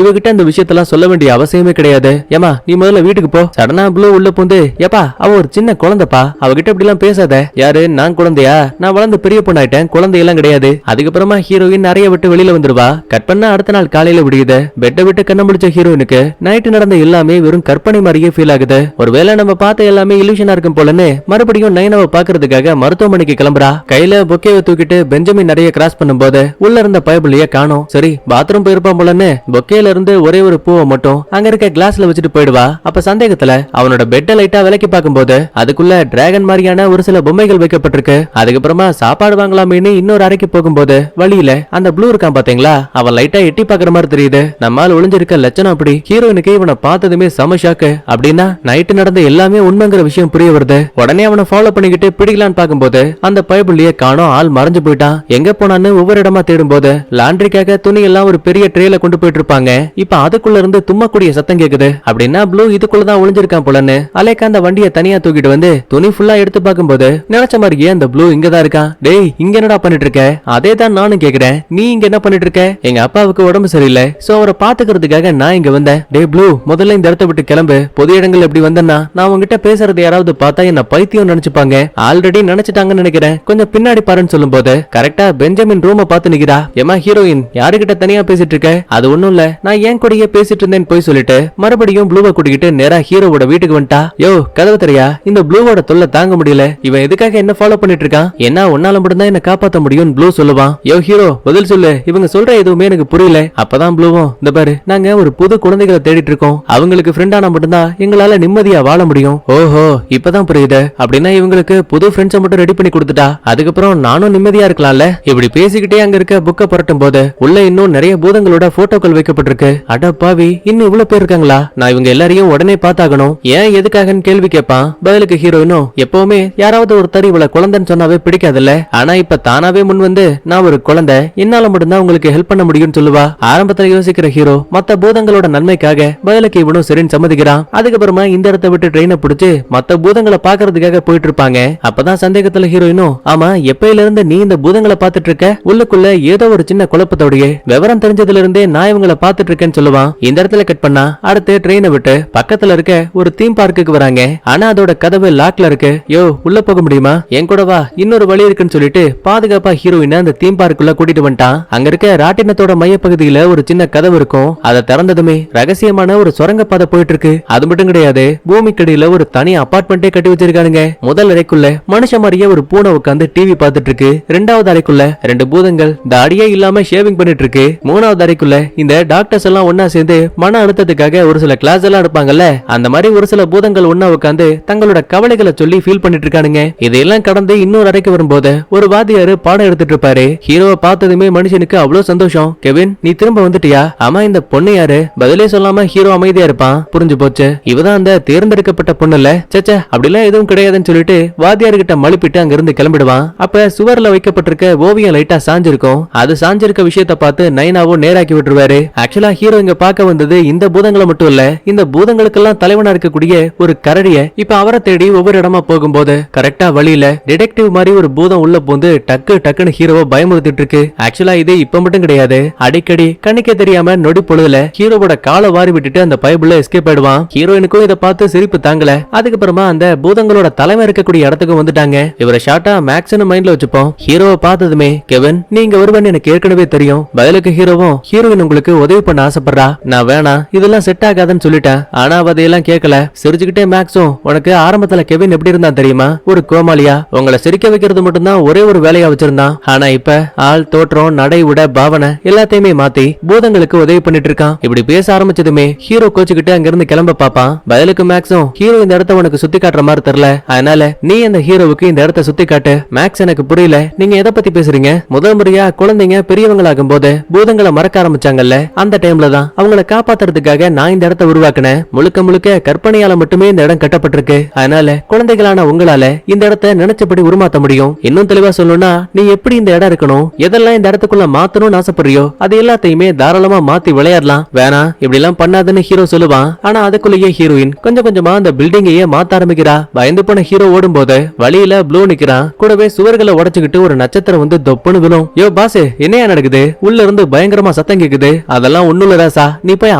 இவகிட்ட இந்த விஷயத்தெல்லாம் சொல்ல வேண்டிய அவசியமே கிடையாது, ஏமா நீ முதல்ல வீட்டுக்கு போ. சடனா ப்ளூ உள்ள பூந்து, ஏப்பா அவ ஒரு சின்ன குழந்தைப்பா, அவகிட்ட இப்படி எல்லாம் பேசாத. யாரு, நான் குழந்தையா? நான் வளர்ந்து பெரிய பொண்ணாயிட்டேன், குழந்தையெல்லாம் கிடையாது. அதுக்கப்புறமா ஹீரோயின் நிறைய விட்டு வெளியில வந்துருவா. கட் பண்ணா அடுத்த நாள் காலையில விடியுது. பெட்டை விட்டு கண்ண முடிச்ச ஹீரோயினுக்கு நைட்டு நடந்த எல்லாமே வெறும் கற்பனை மாதிரியே ஃபீல் ஆகுது. ஒருவேளை நம்ம பார்த்த எல்லாமே இல்யூஷனா இருக்கும் போலன்னு மறுபடியும் நைனாவை பாக்குறதுக்காக மருத்துவமனைக்கு கிளம்புறா. கையில பொக்கேவை தூக்கிட்டு பெஞ்சமின் நிறைய கிராஸ் பண்ணும்போது உள்ள இருந்த பயபிள்ளைய காணோம். சரி பாத்ரூம் போயிருப்பான் போலன்னு பொக்கேல இருந்து ஒரே ஒரு பூவை மட்டும் அங்க இருக்க கிளாஸ்ல வச்சுட்டு போயிடுவா. அப்ப சந்தேகத்துல அவனோட பெட்டை லைட்டா விலக்கி பார்க்கும்போது அதுக்குள்ள டிராகன் மாதிரியான ஒரு சில பொம்மைகள் வைக்கப்பட்டிருக்கு. அதுக்கப்புறமா சாப்பாடு வாங்கலாமேன்னு இன்னொரு அறைக்கு போகும்போது வழியில அந்த ப்ளூ இருக்கான் பாத்தீங்களா, அவன் லைட்டா எட்டி பாக்குற மாதிரி தெரியுது. நம்மால் ஒளிஞ்சிருக்க இருக்க லட்சணம் அப்படி. ஹீரோயினுக்கு இவனை பார்த்ததுமே செம ஷாக்கு. அப்படின்னா நைட்டு நடந்த எல்லாமே உண்மைங்கிற விஷயம் புரிய வருது. உடனே அவனை ஃபாலோ பண்ணிக்கிட்டு பிடிக்கலான்னு பாக்கும்போது அந்த பைபிள்லயே காணோம், ஆள் மறைஞ்சு போயிட்டான். எங்க போனான்னு ஒவ்வொரு இடமா தேடும் போது லாண்ட்ரிக்காக துணி எல்லாம் ஒரு பெரிய ட்ரேல கொண்டு போயிட்டு இருப்பாங்க. இப்ப அதுக்குள்ள இருந்து தும்மக்கூடிய சத்தம் கேக்குது. அப்படின்னா ப்ளூ இதுக்குள்ளதான் ஒளிஞ்சிருக்கான் போலன்னு அலேக்கா அந்த வண்டியை தனியா தூக்கிட்டு வந்து துணி ஃபுல்லா எடுத்து பார்க்கும்போது நினைச்ச மாதிரியே அந்த ப்ளூ இங்கதான் இருக்கான். டேய், இங்க என்னடா பண்ணிட்டு இருக்க? அதே தான் நானும் கேக்குறேன், நீ இங்க என்ன பண்ணிட்டு இருக்க? எங்க அப்பாவுக்கு உடம்பு சரியில்லை, சோ அவரை பாத்துக்கிறதுக்காக நான் இங்க வந்தேன். டேய் ப்ளூ, முதல்ல இந்த இடத்தை விட்டு கிளம்பு. பொது இடங்கள் எப்படி வந்தேன்னா நான் உங்ககிட்ட பேசுறது யாராவது பார்த்தா என்ன பைத்தியம் நினைச்சுப்பாங்க. ஆல்ரெடி நினைச்சிட்டாங்கன்னு நினைக்கிறேன். கொஞ்சம் பின்னாடி பாருன்னு சொல்லும் போது கரெக்டா பெஞ்சமின் ரூம பார்த்து நிக்கிறா. ஏமா ஹீரோயின், யாருகிட்ட தனியா பேசிட்டு இருக்க? அது ஒண்ணும் இல்ல, நான் ஏன் கூடயே பேசிட்டு இருந்தேன்னு போய் சொல்லிட்டு மறுபடியும் ப்ளூவை கூட்டிக்கிட்டு நேரா ஹீரோவோட வீட்டுக்கு வந்துட்டா. யோ கதவு தெரியா, இந்த ப்ளூவோட தொல்லை தாங்க முடியல. இவன் எதுக்காக என்ன ஃபாலோ பண்ணிட்டு இருக்கான்? என்ன உன்னால மட்டும்தான் என்ன காப்பாத்த முடியும் ப்ளூ சொல்லுவான். யோ ஹீரோ, பதில் சொல்லு, இவங்க சொல்ற எதுவுமே எனக்கு புரியல. அப்பதான் ப்ளூவும், இந்த பாரு, நாங்க ஒரு புது குழந்தைகளை தேடிட்டு இருக்கோம். அவங்களுக்கு ஃப்ரெண்டானா மட்டும்தான் எங்களால நிம்மதியா வாழ முடியும். ஓஹோ, இப்பதான் புரியுது. அப்படின்னா இவங்களுக்கு புது ஃப்ரெண்ட்ஸை மட்டும் ரெடி பண்ணி கொடுத்துட்டா அதுக்கப்புறம் நானும் நிம்மதியா இருக்கலாம்ல. இப்படி பேசிக்கிட்டே அங்க இருக்க புக்க புரட்டும் போது உள்ள இன்னும் நிறைய பூதங்களோட போட்டோக்கள் வைக்கப்பட்டிருக்கு. அட பாவி, இன்னும் இவ்வளவு பேர் இருக்காங்களா? நான் இவங்க எல்லாரையும் உடனே பார்த்தாகணும். ஏன் எதுக்காகன்னு கேள்வி கேட்பான். பதிலுக்கு ஹீரோயினும், எப்பவுமே யாராவது ஒருத்தர் இவளை குழந்தைன்னு சொன்னாவே பிடிக்காதுல்ல, ஆனா இப்ப தானாவே முன் வந்து நான் ஒரு குழந்தை, என்னால மட்டும்தான் உங்களுக்கு ஹெல்ப் பண்ண முடியும்னு சொல்லுவா. ஆரம்பத்துல யோசிக்கிற ஹீரோ மத்த பூதங்களோட நன்மைக்காக பதிலுக்கு இவனும் சரின்னு சம்மதிக்கிறான். அதுக்கப்புறமா இந்த இடத்தை விட்டு ட்ரெயினை பிடிச்சு மத்த பூதங்களை பாக்குறதுக்காக போயிட்டு இருப்பாங்க. அப்பதான் சந்தேகத்துல ஹீரோயினும், ஆமா எப்பயில இருந்து நீ இந்த பூதங்களை பாத்துட்டு இருக்க? உள்ளுக்குள்ள ஏதோ ஒரு சின்ன குழப்பத்தோடைய விவரம் தெரிஞ்சதுல இருந்தே நான் இவங்களை பாத்துட்டு இருக்கேன்னு சொல்லுவான். இந்த இடத்துல கட் பண்ணா அடுத்து ட்ரெயினை விட்டு பக்கத்துல இருக்க ஒரு தீம் பார்க்குக்கு வராங்க. ஆனா அதோட கதவு லாக்ல இருக்கு. யோ உள்ள போக முடியுமா? என் கூட வா, இன்னொரு வழி இருக்குன்னு சொல்லிட்டு பாதுகாப்பா ஹீரோயினை அந்த தீம் பார்க்குள்ள கூட்டிட்டு வந்துட்டான். அங்க இருக்க ராட்டினத்தோட மையப்பகுதியில ஒரு சின்ன கதவு இருக்கும். அதை திறந்ததுமே ரகசியமான ஒரு சுரங்க பாதை போயிட்டு இருக்கு. அது மட்டும் கிடையாது, பூமிக்கடியில ஒரு தனி அபார்ட்மெண்டே கட்டி வச்சிருக்கானுங்க. முதல் அறைக்குள்ள மனுஷ மாதிரியே ஒரு பூனை உட்காந்து டிவி பார்த்துட்டு இருக்கு. இரண்டாவது அறைக்குள்ள ரெண்டு பூதங்கள் தாடியே இல்லாம ஷேவிங் பண்ணிட்டு இருக்கு. மூணாவது அறைக்குள்ள இந்த டாக்டர்ஸ் எல்லாம் ஒன்னா சேர்ந்து மன அழுத்தத்துக்காக ஒரு சில கிளாஸ் எல்லாம் எடுப்பாங்கல்ல, அந்த மாதிரி ஒரு சில பூதங்கள் ஒன்னா உட்காந்து தங்களோட கவலைகளை சொல்லி ஃபீல் பண்ணிட்டு இருக்கானுங்க. இதையெல்லாம் கடந்து இன்னொரு அறைக்கு வரும்போது ஒரு வாத்தியாரு பாடம் எடுத்துட்டு இருப்பாரு. ஹீரோவை பார்த்ததுமே மனுஷனுக்கு அவ்வளவு சந்தோஷம். கெவின், நீ திரும்ப வந்துட்டியா? ஆமா, இந்த பொண்ணு யாரு? பதிலே சொல்லாம ஹீரோ அமைதியா இருப்பான். புரிஞ்சு போச்சு, இவதான் அந்த தேர்ந்தெடுக்கப்பட்ட பொண்ணு இல்ல. சச்சா, அப்படிலாம் எதுவும் கிடையாதுன்னு சொல்லிட்டு வாத்தியார் கிட்ட மழுப்பிட்டு அங்க இருந்து கிளம்பிடுவான். அப்ப சுவர்ல வைக்கப்பட்டிருக்க ஓவியம் லைட்டா சாஞ்சிருக்கும். அது சாஞ்சிருக்க விஷயத்த பார்த்து நைனாவும் நேராக்கி விட்டுருவாரு. ஆக்சுவலா ஹீரோ இங்க பார்க்க வந்தது இந்த பூதங்களை மட்டும் இல்ல, இந்த பூதங்களுக்கெல்லாம் தலைவனா இருக்கக்கூடிய ஒரு கரடிய. இப்ப அவரை தேடி ஒவ்வொரு இடமா போகும்போது கரெக்டா வழியில டிடெக்டிவ் மாதிரி ஒரு பூதம் உள்ள போந்து டக்குன்னு ஹீரோவை பயமுறுத்திட்டு இருக்கு. ஆக்சுவலா இது இப்ப மட்டும் கிடையாது, அடிக்கடி கண்ணுக்கே தெரியாம நொடி பொழுதுல ஹீரோவோட காலை வாரி விட்டுட்டு அந்த பைபிள்ல எஸ்கேப் ஆயிடுவான். ஹீரோயினுக்கும் இதை பார்த்து சிரிப்பு தாங்கல. அதுக்கப்புறமா அந்த பூதங்களோட தலைமை இருக்கக்கூடிய இடத்துக்கு வந்துட்டாங்க. இவரை ஷார்ட்டா மேக்ஸ்னு மைண்ட்ல வச்சுப்போம். ஹீரோவை பார்த்ததுமே, கெவின் நீங்க வருவன்னு எனக்கு ஏற்கனவே தெரியும். பதிலுக்கு ஹீரோவும், ஹீரோயின் உங்களுக்கு உதவி பண்ண ஆசைப்படுறா, நான் வேணாம் இதெல்லாம் செட் ஆகாதுன்னு சொல்லிட்டேன். ஆனா அவ அதையெல்லாம் கேட்கல. சிரிச்சுக்கிட்டே மேக்ஸும், உனக்கு ஆரம்பத்துல கெவின் எப்படி இருந்தான் தெரியுமா? ஒரு கோமாளியா உங்களை சிரிக்க வைக்கிறது மட்டும்தான் ஒரே ஒரு வேலையா வச்சிருந்தான். ஆனா இப்ப ஆள், தோற்றம், நடை, உட, பாவனை எல்லாத்தையுமே மாத்தி பூதங்களுக்கு உதவி பண்ணிட்டு இருக்கான். இப்படி பேச ஆரம்பிச்சதுமே ஹீரோ கோச்சுக்கிட்டு அங்க இருந்து கிளம்ப பாப்பான். பதிலுக்கு மேக்ஸும், ஹீரோ இந்த இடத்த உனக்கு சுத்தி காட்டுற மாதிரி தெரியல, அதனால நீ அந்த ஹீரோவுக்கு இந்த இடத்த சுத்தி காட்டு. மேக்ஸ், எனக்கு புரியல, நீங்க எதை பத்தி பேசுறீங்க? முதல் முறையா குழந்தைங்க பெரியவங்களாகும் போது பூதங்களை மறக்க ஆரம்பிச்சாங்கல்ல, அந்த டைம்ல தான் அவங்கள காப்பாத்துறதுக்காக நான் இந்த இடத்தை உருவாக்குனேன். முழுக்க முழுக்க கற்பனையால மட்டுமே இந்த இடம் கட்டப்பட்டிருக்கு. அதனால குழந்தைகளான உங்களால இந்த இடத்தை நினைச்சபடி உருமாத்த முடியும். இன்னும் தெளிவா சொல்லணும்னா, நீ எப்படி இந்த இடம் இருக்கணும், எதெல்லாம் இந்த இடத்துக்குள்ள மாத்தணும்னு ஆசைப்படுறியோ அது எல்லாத்தையுமே தாராளமா மாத்தி விளையாடலாம். வேணாம் இப்படி எல்லாம் பண்ணாதுன்னு ஹீரோ சொல்லுவான். ஆனா அதுக்குள்ளேயே ஹீரோயின் கொஞ்சம் கொஞ்சமா அந்த பில்டிங்கையே மாத்த ஆரம்பிக்கிறா. பயந்து போன ஹீரோ ஓடும் போது வழியில ப்ளூ நிக்கிறான். கூடவே சுவர்களை உடைச்சுக்கிட்டு ஒரு நட்சத்திரம் வந்து தொப்புன்னு விழும். யோ பாஸ், என்னையா நடக்குது? உள்ள இருந்து பயங்கரமா சத்தம் கேக்குது. அதெல்லாம் ஒண்ணும் இல்ல ராசா, நீ போய்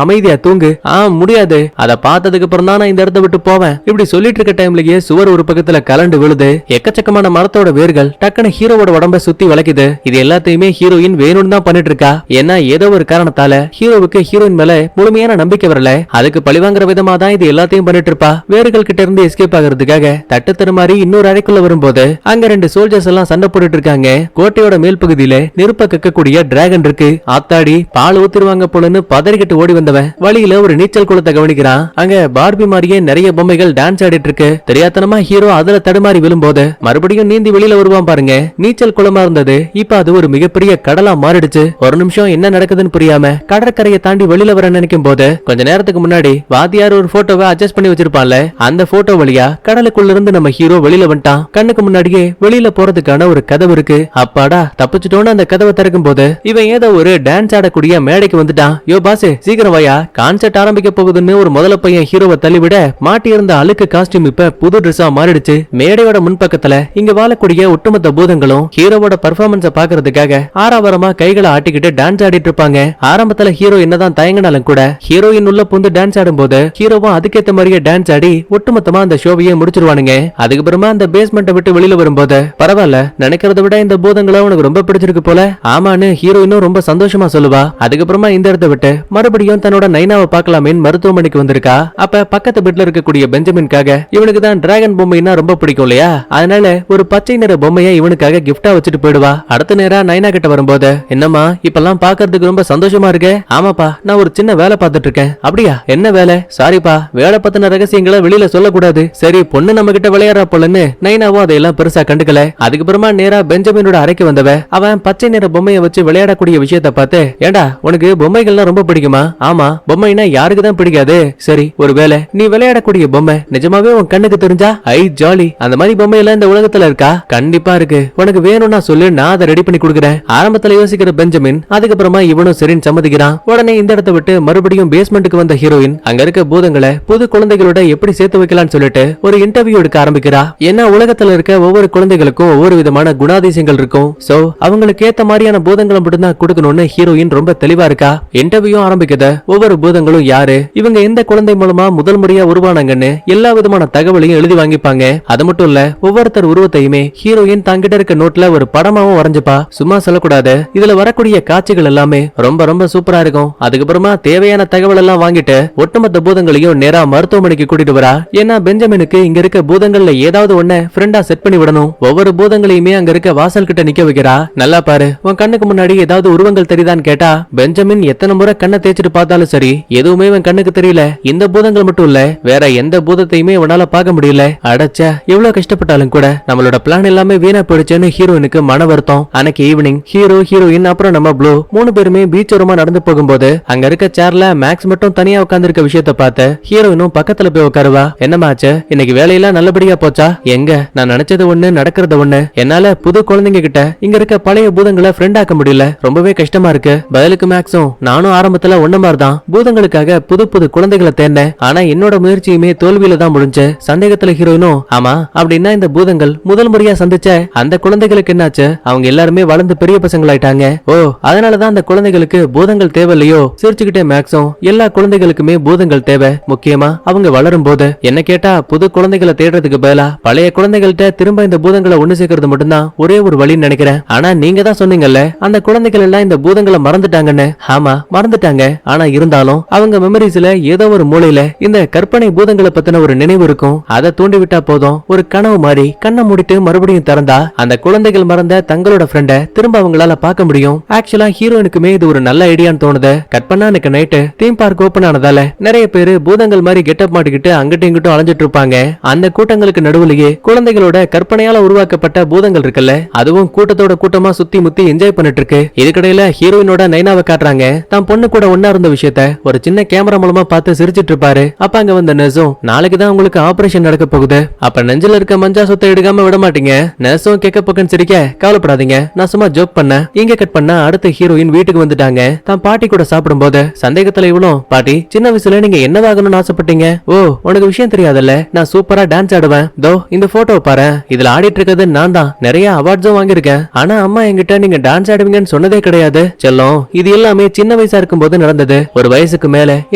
அமைதியா தூங்கு. முடியாது, அத பார்த்ததுக்கு அப்புறம் தான் நான் இந்த இடத்தை விட்டு போவேன். இப்படி சொல்லிட்டு இருக்க டைம்லயே சுவர் ஒரு பக்கத்துல கலண்டு விழுது. எக்கச்சக்கமான மரத்தோட வேர்கள் டக்குன்னு ஹீரோவோட உடம்ப சுத்தி வளைக்குது. இது எல்லாத்தையுமே ஹீரோயின் வேணும்னு தான் பண்ணிட்டு இருக்கா. ஏன்னா ஏதோ ஒரு காரணத்தால ஹீரோவுக்கு ஹீரோயின் மேல முழுமையான நம்பிக்கை வரல. அதுக்கு பழிவாங்குற விதமா தான் இது எல்லாத்தையும் பண்ணிட்டு இருப்பா. வேர்கள் கிட்ட இருந்து எஸ்கேப் ஆகிறதுக்காக தட்டு தருமாறி இன்னொரு அறைக்குள்ள வரும்போது அங்க ரெண்டு சோல்ஜர்ஸ் எல்லாம் சண்டை போட்டுட்டு இருக்காங்க. கோட்டையோட மேல் பகுதியில நெருப்ப கக்கக்கூடிய டிராகன் இருக்கு. ஆத்தாடி, பால் ஊத்திருவாங்க போலன்னு பதறிக்கிட்டு ஓடி வந்தவன் வழியில ஒரு நீச்சல் குளத்தை கவனிக்கிறான். அங்க பார்பி மாதிரியே நிறைய பொம்மைகள் டான்ஸ் ஆடிட்டு இருக்கு. தெரியாதனமா ஹீரோ அதுல தடுமாறி விழும்போது மறுபடியும் நீந்தி வெளியில வருவான் பாருங்க. நீச்சல் குளமா இருந்தது இப்ப அது ஒரு மிகப்பெரிய கடலா மாறிடுச்சு. ஒரு நிமிஷம் என்ன நடக்குதுன்னு புரியாம கடற்கரையை தாண்டி வெளியில வர நினைக்கும் போது கொஞ்ச நேரத்துக்கு முன்னாடி வாத்தியார் ஒரு போட்டோவை அட்ஜஸ்ட் பண்ணி வச்சிருப்பான்ல, அந்த போட்டோ வழியா கடலுக்குள்ள இருந்து நம்ம ஹீரோ வெளியில வந்துட்டான். கண்ணுக்கு முன்னாடியே வெளியில போறதுக்கான ஒரு கதவு இருக்கு. அப்பாடா தப்பிச்சிட்டோன்னு அந்த கதவை திறக்கும் போது இவன் ஏதோ ஒரு டான்ஸ் ஆடக்கூடிய மேடைக்கு வந்துட்டான். யோ பாஸ் சீக்கிரம் வாயா, கான்செர்ட் ஆரம்பிக்க போகுதுன்னு ஒரு முதல்ல பையன் ஹீரோவை தள்ளிவிட மாட்டி இருந்த அழுக்கு காஸ்டியூம் இப்ப புது ட்ரெஸ்ஸா மாறிடுச்சு. மேடையோட முன்பக்கத்துல இங்க வாழக்கூடிய ஒட்டுமொத்த பூதங்களும் ஹீரோவோட பர்ஃபார்மன்ஸ பாக்குறதுக்காக ஆறாவரமா கைகளை ஆட்டிக்கிட்டு டான்ஸ் ஆடிட்டு இருப்பாங்க. ஆரம்பத்துல ஹீரோ என்னதான் தயங்கினாலும் கூட ஹீரோயின் உள்ள புந்து டான்ஸ் ஆடும் போது ஹீரோவும் அதுக்கேத்த மாதிரியே டான்ஸ் ஆடி ஒட்டுமொத்தமா அந்த ஷோவையே முடிச்சிருவானுங்க. அதுக்கப்புறமா அந்த பேஸ்மெண்ட்டை விட்டு வெளியில வரும்போது பரவாயில்ல, நினைக்கிறத விட இந்த பூதங்களை உனக்கு ரொம்ப பிடிச்சிருக்கு போல ஆமான்னு ஹீரோயினும் ரொம்ப சந்தோஷமா சொல்லுவா. அதுக்கப்புறமா இந்த இடத்தை விட்டு மறுபடியும் தன்னோட நைனாவை பார்க்கலாமேன்னு மருத்துவமனைக்கு வந்திருக்கா. அப்ப பக்கத்து பெட்ல இருக்கக்கூடிய பெஞ்சமின்காக இவனுக்கு தான் டிராகன் பொம்மைன்னா ரொம்ப பிடிக்கும் இல்லையா, அதனால ஒரு பச்சை நிற பொம்மையை இவனுக்காக கிஃப்டா வச்சுட்டு போயிடுவா. அடுத்த நேரா நைனா கிட்ட வரும்போது என்னம்மா இப்பெல்லாம் பாக்குறதுக்கு ரொம்ப சந்தோஷமா இருக்கு. ஆமாப்பா நான் ஒரு சின்ன வேலை பார்த்துட்டு இருக்கேன். அப்படியா, என்ன வேலை? சாரிப்பா வேலை பத்தின ரகசியங்களை வெளியில சொல்லக்கூடாது. சரி பொண்ணு நம்ம கிட்ட விளையாடுற போலன்னு நைனாவும் அதையெல்லாம் பெருசா கண்டுக்கல. அதுக்கப்புறமா நேரா பெஞ்சமினோட அறைக்கு வந்தவ அவன் பச்சை நிற பொம்மையை வச்சு விளையாடக்கூடிய விஷயத்த பார்த்து, ஏண்டா உனக்கு பொம்மைகள்லாம் ரொம்ப பிடிக்குமா? ஆமா, பொம்மைனா யாருக்கு தான் பிடிக்காது. சரி ஒருவேளை நீ விளையாடக்கூடிய பொம்மை நிஜமாவே உன் கண்ணுக்கு தெரிஞ்சா ஐ ஜாலி, அந்த மாதிரி பொம்மை எல்லாம் இந்த உலகத்துல இருக்கா? கண்டிப்பா இருக்கு, உனக்கு வேணும்னா சொல்லு, நான் அதை ரெடி பண்ணி கொடுக்குறேன். ஆரம்பத்துல யோசிக்கிற பெஞ்சமின் அதுக்கப்புறமா இவனும் சரின்னு சம்மதிக்கிறான். உடனே இந்த இடத்தை விட்டு மறுபடியும் பேஸ்மெண்ட்டுக்கு வந்த ஹீரோயின் அங்க இருக்க பூதங்களை புது குழந்தைகளோட எப்படி சேர்த்து வைக்கலாம்னு சொல்லிட்டு ஒரு இன்டர்வியூ எடுக்க ஆரம்பிக்கிறா. ஏன்னா உலகத்துல இருக்க ஒவ்வொரு குழந்தைகளுக்கும் ஒவ்வொரு விதமான குணாதிசயங்கள் இருக்கும். சோ அவங்களுக்கு ஏத்த மாதிரியான பூதங்களை மட்டும்தான் கொடுக்கணும்னு ஹீரோயின் ரொம்ப தெளிவா இருக்கா. இன்டர்வியூ ஆரம்பிக்குது. ஒவ்வொரு பூதங்களும் யாரு, இவங்க எந்த குழந்தை மூலமா முதல் முறையா உருவானாங்கன்னு எல்லா விதமான தகவலையும் எழுதி வாங்கிப்பாங்க. அது மட்டும் இல்ல ஒவ்வொருத்தர் உருவத்தையுமே ஹீரோயின் தங்கிட்ட இருக்க நோட்ல ஒரு படமாவும் வரைஞ்சுப்பா. சும்மா சொல்லக்கூடாது, இதுல வரக்கூடிய காட்சிகள் எல்லாமே ரொம்ப ரொம்ப சூப்பரா இருக்கும். அதுக்கப்புறமா தேவையான தகவல் எல்லாம் வாங்கிட்டு ஒட்டுமொத்த பூதங்களையும் நேரா மருத்துவமனைக்கு கூட்டிட்டு வரா. ஏன்னா பெஞ்சமினுக்கு இங்க இருக்க பூதங்கள்ல ஏதாவது ஒண்ணு ஃப்ரெண்டா செட் பண்ணி விடணும். ஒவ்வொரு பூதங்களையுமே அங்க இருக்க வாசல் கிட்ட நிக்க வைக்கிறா. நல்லா பாரு, உன் கண்ணுக்கு முன்னாடி ஏதாவது உருவங்கள் தெரியுதான்னு கேட்டா பெஞ்சமின் எத்தனை முறை கண்ணை தேய்ச்சிட்டு பார்த்தாலும் சரி எதுவுமே இவன் கண்ணுக்கு தெரியல. இந்த பூதங்கள் மட்டும் இல்ல வேற எந்த பூதத்தையுமே இவனால பார்க்க முடியல. அடச்ச, எவ்வளவு கஷ்டப்பட்டாலும் கூட நம்மளோட பிளான் எல்லாமே வீணா போயிடுச்சுன்னு ஹீரோயினுக்கு மன வருத்தம். அன்னைக்கு ஈவினிங் ஹீரோ ஹீரோயின் அப்புறம் நம்ம ப்ளூ மூணு பேருமே பீச் ஓரமா நடந்து போகும்போது அங்க இருக்க சேர்ல மேக்ஸ் மட்டும் தனியா உட்கார்ந்து இருக்க விஷயத்த பார்த்து ஹீரோயினும் பக்கத்துல போய் உட்காருவா. என்னமாச்சு, இன்னைக்கு வேலையெல்லாம் நல்லபடியா போச்சா? எங்க நான் நினைச்சது ஒண்ணு நடக்கிறது ஒண்ணு. என்னால புது குழந்தைங்க கிட்ட இங்க இருக்க பழைய பூதங்களை ஃப்ரெண்ட் ஆக்க முடியல, ரொம்பவே கஷ்டமா இருக்கு. பதிலுக்கு மேக்ஸும் நானும் ஆரம்பத்துல ஒண்ணு மாதிரிதான் பூதங்களுக்காக புது புது குழந்தைகளை தேர்ந்தேன். ஆனா என்னோட முயற்சியுமே தோல்வியில தான் முடிஞ்சு. சந்தேகத்துல ஹீரோயினும் ஆமா அப்படின்னா இந்த பூதங்கள் முதல் முறையா சந்திச்ச அந்த குழந்தைகளுக்கு என்னாச்சு? அவங்க எல்லாருமே வளர்ந்து பெரிய பசங்களாயிட்டாங்க. ஓ அதனாலதான் அந்த குழந்தைகளுக்கு பூதங்கள் தேவையில்லையோ? சிரிச்சுக்கிட்டே மேக்ஸும் எல்லா குழந்தைகளுக்குமே பூதங்கள் தேவை, முக்கியமா அவங்க வளரும் போது. என்ன கேட்டா புது குழந்தைகளை தேடுறதுக்கு பதிலா பழைய குழந்தைகள்கிட்ட திரும்ப இந்த பூதங்களை ஒண்ணு சேர்க்கறது மட்டும்தான் ஒரே ஒரு வழின்னு நினைக்கிறேன். ஆனா நீங்க தான் சொன்னீங்கல்ல அந்த குழந்தைகள் எல்லாம் இந்த பூதங்களை மறந்துட்டாங்கன்னு. ஆமா மறந்துட்டாங்க, ஆனா இருந்தாலும் அவங்க மெமரிஸ்ல ஏதோ ஒரு மூலையில இந்த கற்பனை பூதங்களை பத்தின ஒரு நினைவு இருக்கும். அதை தூண்டி விட்டா போதும், ஒரு கனவு மாதிரி கண்ணை மூடிட்டு மறுபடியும் திறந்தா அந்த குழந்தைகள் மறந்த தங்களோட ஃப்ரெண்ட திரும்ப அவங்களால பார்க்க முடியும். ஆக்சுவலா ஹீரோயினுக்குமே இது ஒரு நல்ல ஐடியான்னு தோணுது. கட் பண்ணா எனக்கு நைட்டு தீம் பார்க் ஓபன் ஆனதால நிறைய பேரு பூதங்கள் மாதிரி கெட்டப் மாட்டிக்கிட்டு அங்கிட்டும் இங்கிட்டும் அலைஞ்சிட்டு இருப்பாங்க. அந்த கூட்டங்களுக்கு நடுவுலயே குழந்தைகளோட கற்பனையால உருவாக்கப்பட்ட பூதங்கள் இருக்குல்ல, அதுவும் கூட்டத்தோட கூட்டமா சுத்தி முத்தி என்ஜாய் பண்ணிட்டு இருக்கு. இதுக்கிடையில ஹீரோயினோட நைனாவை காட்டுறாங்க. தான் பொண்ணு கூட ஒன்னா இருந்த விஷயத்த ஒரு சின்ன கேமரா மூலமா பார்த்து சிரிச்சிட்டு இருப்பாரு. அப்ப அங்க வந்த நர்ஸும் நாளைக்கு தான் உங்களுக்கு ஆபரேஷன் நடக்க போகுது, அப்ப நெஞ்சில இருக்க மஞ்சா சொத்தை எடுக்காம விட மாட்டீங்க. நர்ஸும் கேட்க பக்கம் சிரிக்க, கவலைப்படாதீங்க நான் சும்மா ஜோக் பண்ண. இங்க கட் பண்ணா அடுத்த ஹீரோயின் வீட்டுக்கு வந்துட்டாங்க. தான் பாட்டி கூட சாப்பிடும் போது சந்தேகத்துல இவளும், பாட்டி சின்ன வயசுல நீங்க என்னவாகணும்னு ஆசைப்பட்டீங்க? ஓ உனக்கு விஷயம் தெரியாதல்ல, நான் சூப்பரா டான்ஸ் ஆடுவேன். தோ இந்த போட்டோ பாரு, இதுல ஆடிட்டு இருக்கிறது நான் தான். நிறைய அவார்ட்ஸும் வாங்கியிருக்கேன். ஆனா அம்மா என்கிட்ட நீங்க டான்ஸ் ஆடுவீங்கன்னு சொன்னதே கிடையாது. செல்லம், இது எல்லாமே சின்ன வயசா இருக்கும் போது நடந்தது. ஒரு வயசுக்கு மேல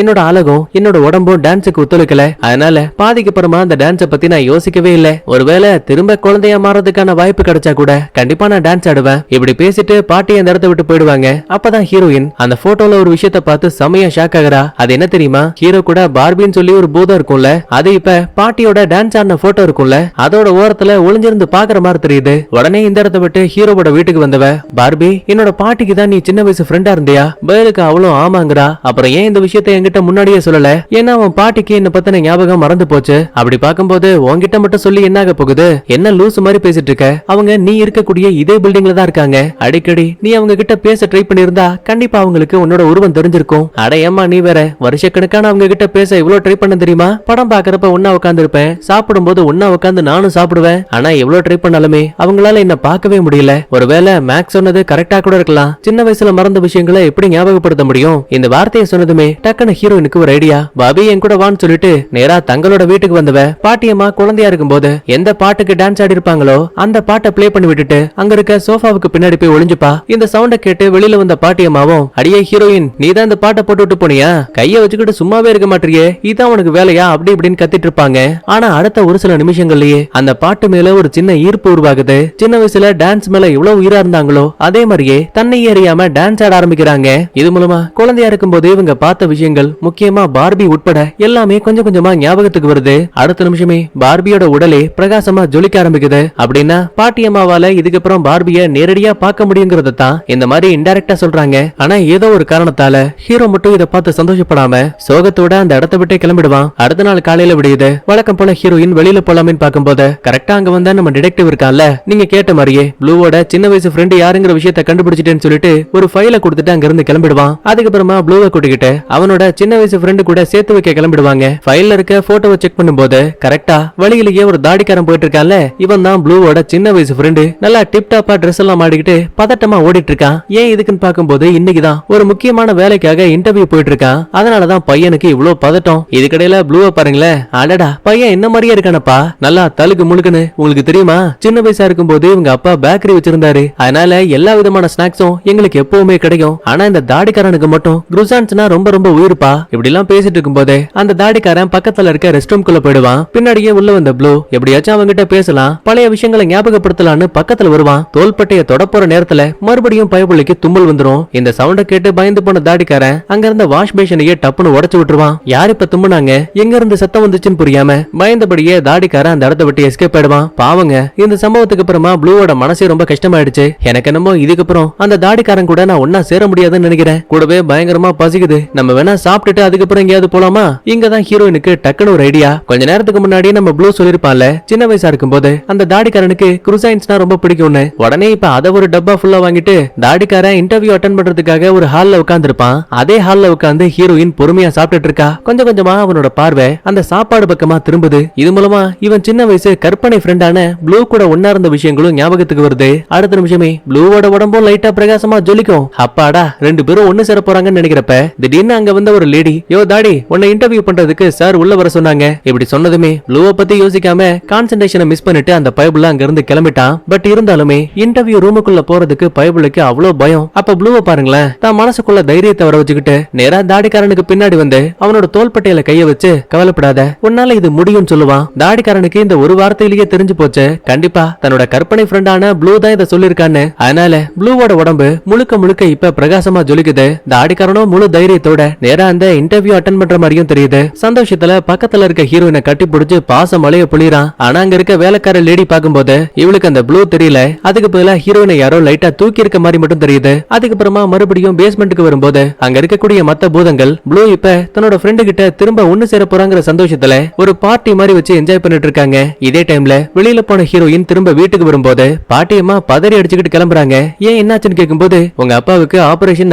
என்னோட அழகும் என்னோட உடம்பும் டான்ஸுக்கு ஒத்துழைக்கல. அதனால பாதிக்கு அப்புறமா அந்த டான்ஸ பத்தி நான் யோசிக்கவே இல்லை. ஒருவேளை திரும்ப குழந்தையா மாறதுக்கான வாய்ப்பு கிடைச்சா கூட கண்டிப்பா நான் டான்ஸ் ஆடுவேன். இப்படி பேசிட்டு பாட்டி அந்த இடத்தை விட்டு போயிடுவாங்க. அப்பதான் ஹீரோயின் அந்த போட்டோல ஒரு விஷயத்த பார்த்து செமையா ஷாக் ஆகுறா. அது என்ன தெரியுமா? ஹீரோ கூட பார்பின்னு சொல்லி ஒரு பூதம் இருக்கும்ல, அது இப்ப பாட்டியோட டான்ஸ் ஆடின போட்டோ இருக்கும்ல அதோட ஓரத்துல ஒளிஞ்சிருந்து பாக்குற மாதிரி தெரியுது. உடனே இந்த இடத்தை விட்டு ஹீரோவோட வீட்டுக்கு வந்தவ, பார்பி என்னோட பாட்டிக்கு தான் நீ சின்ன வயசு ஃப்ரெண்டா இருந்தியா? பதிலுக்கு அவளும் ஆமாங்கிறா. அப்புறம் ஏன் இந்த விஷயத்த என்கிட்ட முன்னாடியே சொல்லல? ஏன்னா அவன் பாட்டிக்கு என்ன பத்தின ஞாபகம் மறந்து போச்சு. அப்படி பார்க்கும்போது உன்கிட்ட மட்டும் சொல்லி என்ன ஆக போகுது? என்ன லூசு மாதிரி பேசிட்டு இருக்க? அவங்க நீ இருக்கக்கூடிய இதே பில்டிங்ல தான் இருக்காங்க. அடிக்கடி நீ அவங்க கிட்ட பேச ட்ரை பண்ணிருந்தா கண்டிப்பா அவங்களுக்கு உன்னோட உருவம் தெரிஞ்சிருக்கும். அட ஏமா நீ வேற, வருஷக்கணக்கான அவங்க கிட்ட பேச இவ்வளவு ட்ரை பண்ண தெரியுமா? படம் பாக்குறப்ப ஒன்னா உட்கார்ந்து இருப்பேன், சாப்பிடும் போது ஒன்னா உட்கார்ந்து நானும் சாப்பிடுவேன். ஆனா எவ்வளவு ட்ரை பண்ணாலுமே அவங்களால என்ன பார்க்கவே முடியல. ஒருவேளை மேக்ஸ் சொன்னது கரெக்டா கூட இருக்கலாம். சின்ன வயசுல மறந்த விஷயங்களை எப்படி ஞாபகப்படுத்த முடியும்? இந்த வார்த்தையை சொன்னதுமே டக்குனு ஹீரோயினுக்கு ஒரு ஐடியா. பாபி என் கூட வான்னு சொல்லிட்டு நேரா தங்களோட வீட்டுக்கு வந்தவ பாட்டியம்மா குழந்தையா இருக்கும்போது எந்த பாட்டுக்கு டான்ஸ் ஆடி இருப்பாங்களோ அந்த பாட்டை பிளே பண்ணி விட்டுட்டு அங்க இருக்க சோஃபாவுக்கு பின்னாடி போய் ஒளிஞ்சுப்பா. இந்த சவுண்ட கேட்டு வெளியில வந்த பாட்டியம்மாவும், அடியே ஹீரோயின், நீதான் இந்த பாட்டை போட்டு விட்டு போனியா? கைய வச்சுக்கிட்டு சும்மாவே இருக்க மாட்டியே, இதான் உனக்கு வேலையா? அப்படி இப்படின்னு கத்திட்டு இருப்பாங்க. ஆனா அடுத்த ஒரு சில நிமிஷங்கள்லயே அந்த பாட்டு மேல ஒரு சின்ன ஈர்ப்பு உருவாகுது. சின்ன வயசுல டான்ஸ் மேல எவ்வளவு உயிரா இருந்தாங்களோ அதே மாதிரியே தன்னையே அறியாம டான்ஸ் ஆட ஆரம்பிக்கிறாங்க. இது மூலமா குழந்தையா இருக்கும்போது இவங்க பார்த்த விஷயங்கள், முக்கியமா பார்பி உட்பட எல்லாமே கொஞ்சம் கொஞ்சமா ஞாபகத்துக்கு வருது. அடுத்த நிமிஷமே பார்பியோட உடலே பிரகாசமா ஜொலிக்க ஆரம்பிக்குது. அப்படின்னா பாட்டியம்மாவால இதுக்கப்புறம் பார்பிய நேரடியா பார்க்க முடியுங்கிறத தான் இந்த மாதிரி இன்டைரக்டா சொல்றாங்க. ஆனா ஏதோ ஒரு காரணத்தால ஹீரோ மட்டும் இதை பார்த்து சந்தோஷப்படாம சோகத்தோட அந்த இடத்தை விட்டே கிளம்பிடுவான். அடுத்த நாள் காலையில விடியுது. வழக்கம் போல ஹீரோயின் வெளியில போலாமேன்னு பார்க்கும்போது கரெக்டா அங்க வந்தா நம்ம டிடெக்டிவ் இருக்கான்ல, நீங்க கேட்ட மாதிரியே ப்ளூவோட சின்ன வயசு ஃப்ரெண்ட் யாருங்கிற விஷயத்தை கண்டுபிடிச்சிட்டேன்னு சொல்லிட்டு ஒரு ஃபைலை கொடுத்துட்டு அங்க இருந்து கிளம்பிடுவான். அதுக்கப்புறமா ப்ளூவை கூட்டிக்கிட்டு அவனோட சின்ன வயசு ஃப்ரெண்டு கூட சேர்த்து வைக்க கிளம்பிடுவாங்க. ஃபைல்ல இருக்க போட்டோவை செக் பண்ணும்போது கரெக்டா வழியிலேயே ஒரு தாடிக்காரன் போயிட்டு இருக்கான்ல, இவன் தான் ப்ளூவோட சின்ன வயசு ஃப்ரெண்டு. நல்லா டிப் டாப்பா ட்ரெஸ் எல்லாம் மாட்டிக்கிட்டு பதட்டமா ஓடிட்டு இருக்கான். ஏன் இதுக்குன்னு பார்க்கும்போது இன்னைக்குதான் ஒரு முக்கியமான வேலைக்காக இன்டர்வியூ போயிட்டு இருக்கான். அதனாலதான் பையனுக்கு இவ்வளவு பதட்டம். இதுக்கடையில ப்ளூவை பாருங்களேன், அடடா பையன் என்ன மாதிரியே இருக்கானப்பா, நல்லா தலுக்கு முழுக்குன்னு. உங்களுக்கு தெரியுமா, சின்ன வயசா இருக்கும்போது இவங்க அப்பா பேக்கரி வச்சிருந்தாரு. அதனால எல்லா விதமான ஸ்நாக்ஸும் எங்களுக்கு எப்பவுமே கிடைக்கும். ஆனா இந்த தாடிக்காரனுக்கு மட்டும் குருசான்ஸ்னா ரொம்ப ரொம்ப உயிர்ப்பா. இப்படி எல்லாம் பேசிட்டு இருக்கும்போது அந்த தாடிக்காரன் பக்கத்துல இருக்க ரெஸ்ட் ரூம் குள்ள போயிடுவான். பின்னாடியே உள்ள வந்த ப்ளூ எப்படியாச்சும் அவங்க கிட்ட பேசலாம், பழைய விஷயங்களை ஞாபகப்படுத்தலான்னு பக்கத்துல வருவான். தோள்பட்டைய தொட போற நேரத்துல மறுபடியும் பயப்புள்ளிக்கு தும்மல் வந்துரும். இந்த சவுண்ட கேட்டு பயந்து போன தாடிக்காரன் அங்க இருந்த வாஷ் பேஷனையே டப்புன்னு உடைச்சு விட்டுருவான். யார் இப்ப தும்முனாங்க, எங்க இருந்து சத்தம் வந்துச்சுன்னு புரியாம பயந்தபடியே தாடிக்காரன் அந்த இடத்த விட்டு எஸ்கேப் ஆயிடுவான். பாவங்க, இந்த சம்பவத்துக்கு அப்புறமா ப்ளூவோட மனசே ரொம்ப கஷ்டமாயிடுச்சு. எனக்கு என்னமோ இதுக்கப்புறம் அந்த தாடிக்காரன் கூட நான் ஒன்னா சேர முடியாதுன்னு நினைக்கிறேன். கூடவே பயங்கரமா பசிக்குது, நம்ம வேணா சாப்பிட்டுட்டு அதுக்கப்புறம் எங்கேயாவது போலாமா? இங்கதான் ஹீரோயினுக்கு டக்குனு ஒரு ஐடியா. கொஞ்ச நேரத்துக்கு முன்னாடி நம்ம ப்ளூ சொல்லிருப்பான்ல, சின்ன வயசா இருக்கும்போது அந்த தாடிக்காரனுக்கு குருசைன்ஸ்னா ரொம்ப பிடிக்கும்னு. உடனே இப்ப அத ஒரு டப்பா ஃபுல்லா வாங்கிட்டு தாடிக்காரன் இன்டர்வியூ அட்டெண்ட் பண்றதுக்காக ஒரு ஹால்ல உட்கார்ந்து இருப்பான். அதே ஹால்ல உட்கார்ந்து ஹீரோயின் பொறுமையா சாப்பிட்டுட்டு இருக்கா. கொஞ்சம் கொஞ்சமா அவனோட பார்வை அந்த சாப்பாடு பக்கமா திரும்புது. இது மூலமா இவன் சின்ன வயசு கற்பனை ஃப்ரெண்டான ப்ளூ கூட ஒன்னா இருந்த விஷயங்களும் ஞாபகத்துக்கு வருது. அடுத்த நிமிஷமே ப்ளூவோட உடம்பும் லைட்டா பிரகாசமா ஜொலிக்கும். அப்பாடா ரெண்டு பேரும் ஒண்ணு சேர போறாங்கன்னு நினைக்கிறப்ப திடீர்னு அங்க வந்த ஒரு லேடி, யோ தாடி, உன்னை இன்டர்வியூ பண்றதுக்கு சார் உள்ள வர சொன்னாங்க. இப்படி சொன்னதுமே ப்ளூவை பத்தி யோசிக்காம கான்சென்ட்ரேஷனை மிஸ் பண்ணிட்டு அந்த பைபிள் அங்க இருந்து கிளம்பிட்டான். பட் இருந்தாலுமே இன்டர்வியூ ரூமுக்குள்ள போறதுக்கு பைபிளுக்கு அவ்வளவு பயம். அப்ப ப்ளூவை பாருங்களேன், தான் மனசுக்குள்ள தைரியத்தை வர வச்சுக்கிட்டு நேரா தாடிக்காரனுக்கு பின்னாடி வந்து அவனோட தோள்பட்டையில கைய வச்சு, கவலைப்படாத, உன்னால இது முடியும் சொல்லுவான். தாடிக்காரனுக்கு இந்த ஒரு வார்த்தையிலேயே தெரிஞ்சு போச்சு, கண்டிப்பா தன்னோட கற்பனை ஃப்ரெண்டான ப்ளூ தான் இதை சொல்லிருக்கான்னு. அதனால ப்ளூவோட உடம்பு முழுக்க முழுக்க இப்ப பிரகாசமா ஜொலிக்குது. தாடிக்காரனும் முழு தைரியத்தோட நேரா அந்த இன்டர்வியூ அட்டெண்ட் பண்ற மாதிரியும் தெரியுது. சந்தோஷத்துல பக்கத்துல இருக்க ஹீரோயினை கட்டி பிடிச்சு பாச மழைய புளிறான். ஆனா அங்க இருக்க வேலைக்கார லேடி பாக்கும்போது இவளுக்கு அந்த ப்ளூ தெரியல. அதுக்கு பதிலா ஹீரோயினை யாரோ லைட்டா தூக்கி இருக்க மாதிரி மட்டும் தெரியுது. அதுக்கப்புறமா மறுபடியும் பேஸ்மெண்ட்டுக்கு வரும்போது அங்க இருக்கக்கூடிய மத்த பூதங்கள் ப்ளூ இப்ப தன்னோட ஃப்ரெண்டு கிட்ட திரும்ப ஒண்ணு சேர போறாங்கிற சந்தோஷத்துல ஒரு பார்ட்டி மாதிரி வச்சு என்ஜாய் பண்ணிட்டு இருக்காங்க. இதே டைம்ல வெளியில போன ஹீரோயின் திரும்ப வீட்டுக்கு வரும்போது பாட்டியம்மா பதறி அடிச்சுக்கிட்டு கிளம்புறாங்க. ஏன் என்னாச்சுன்னு கேட்கும்போது, உங்க அப்பாவுக்கு ஆபரேஷன்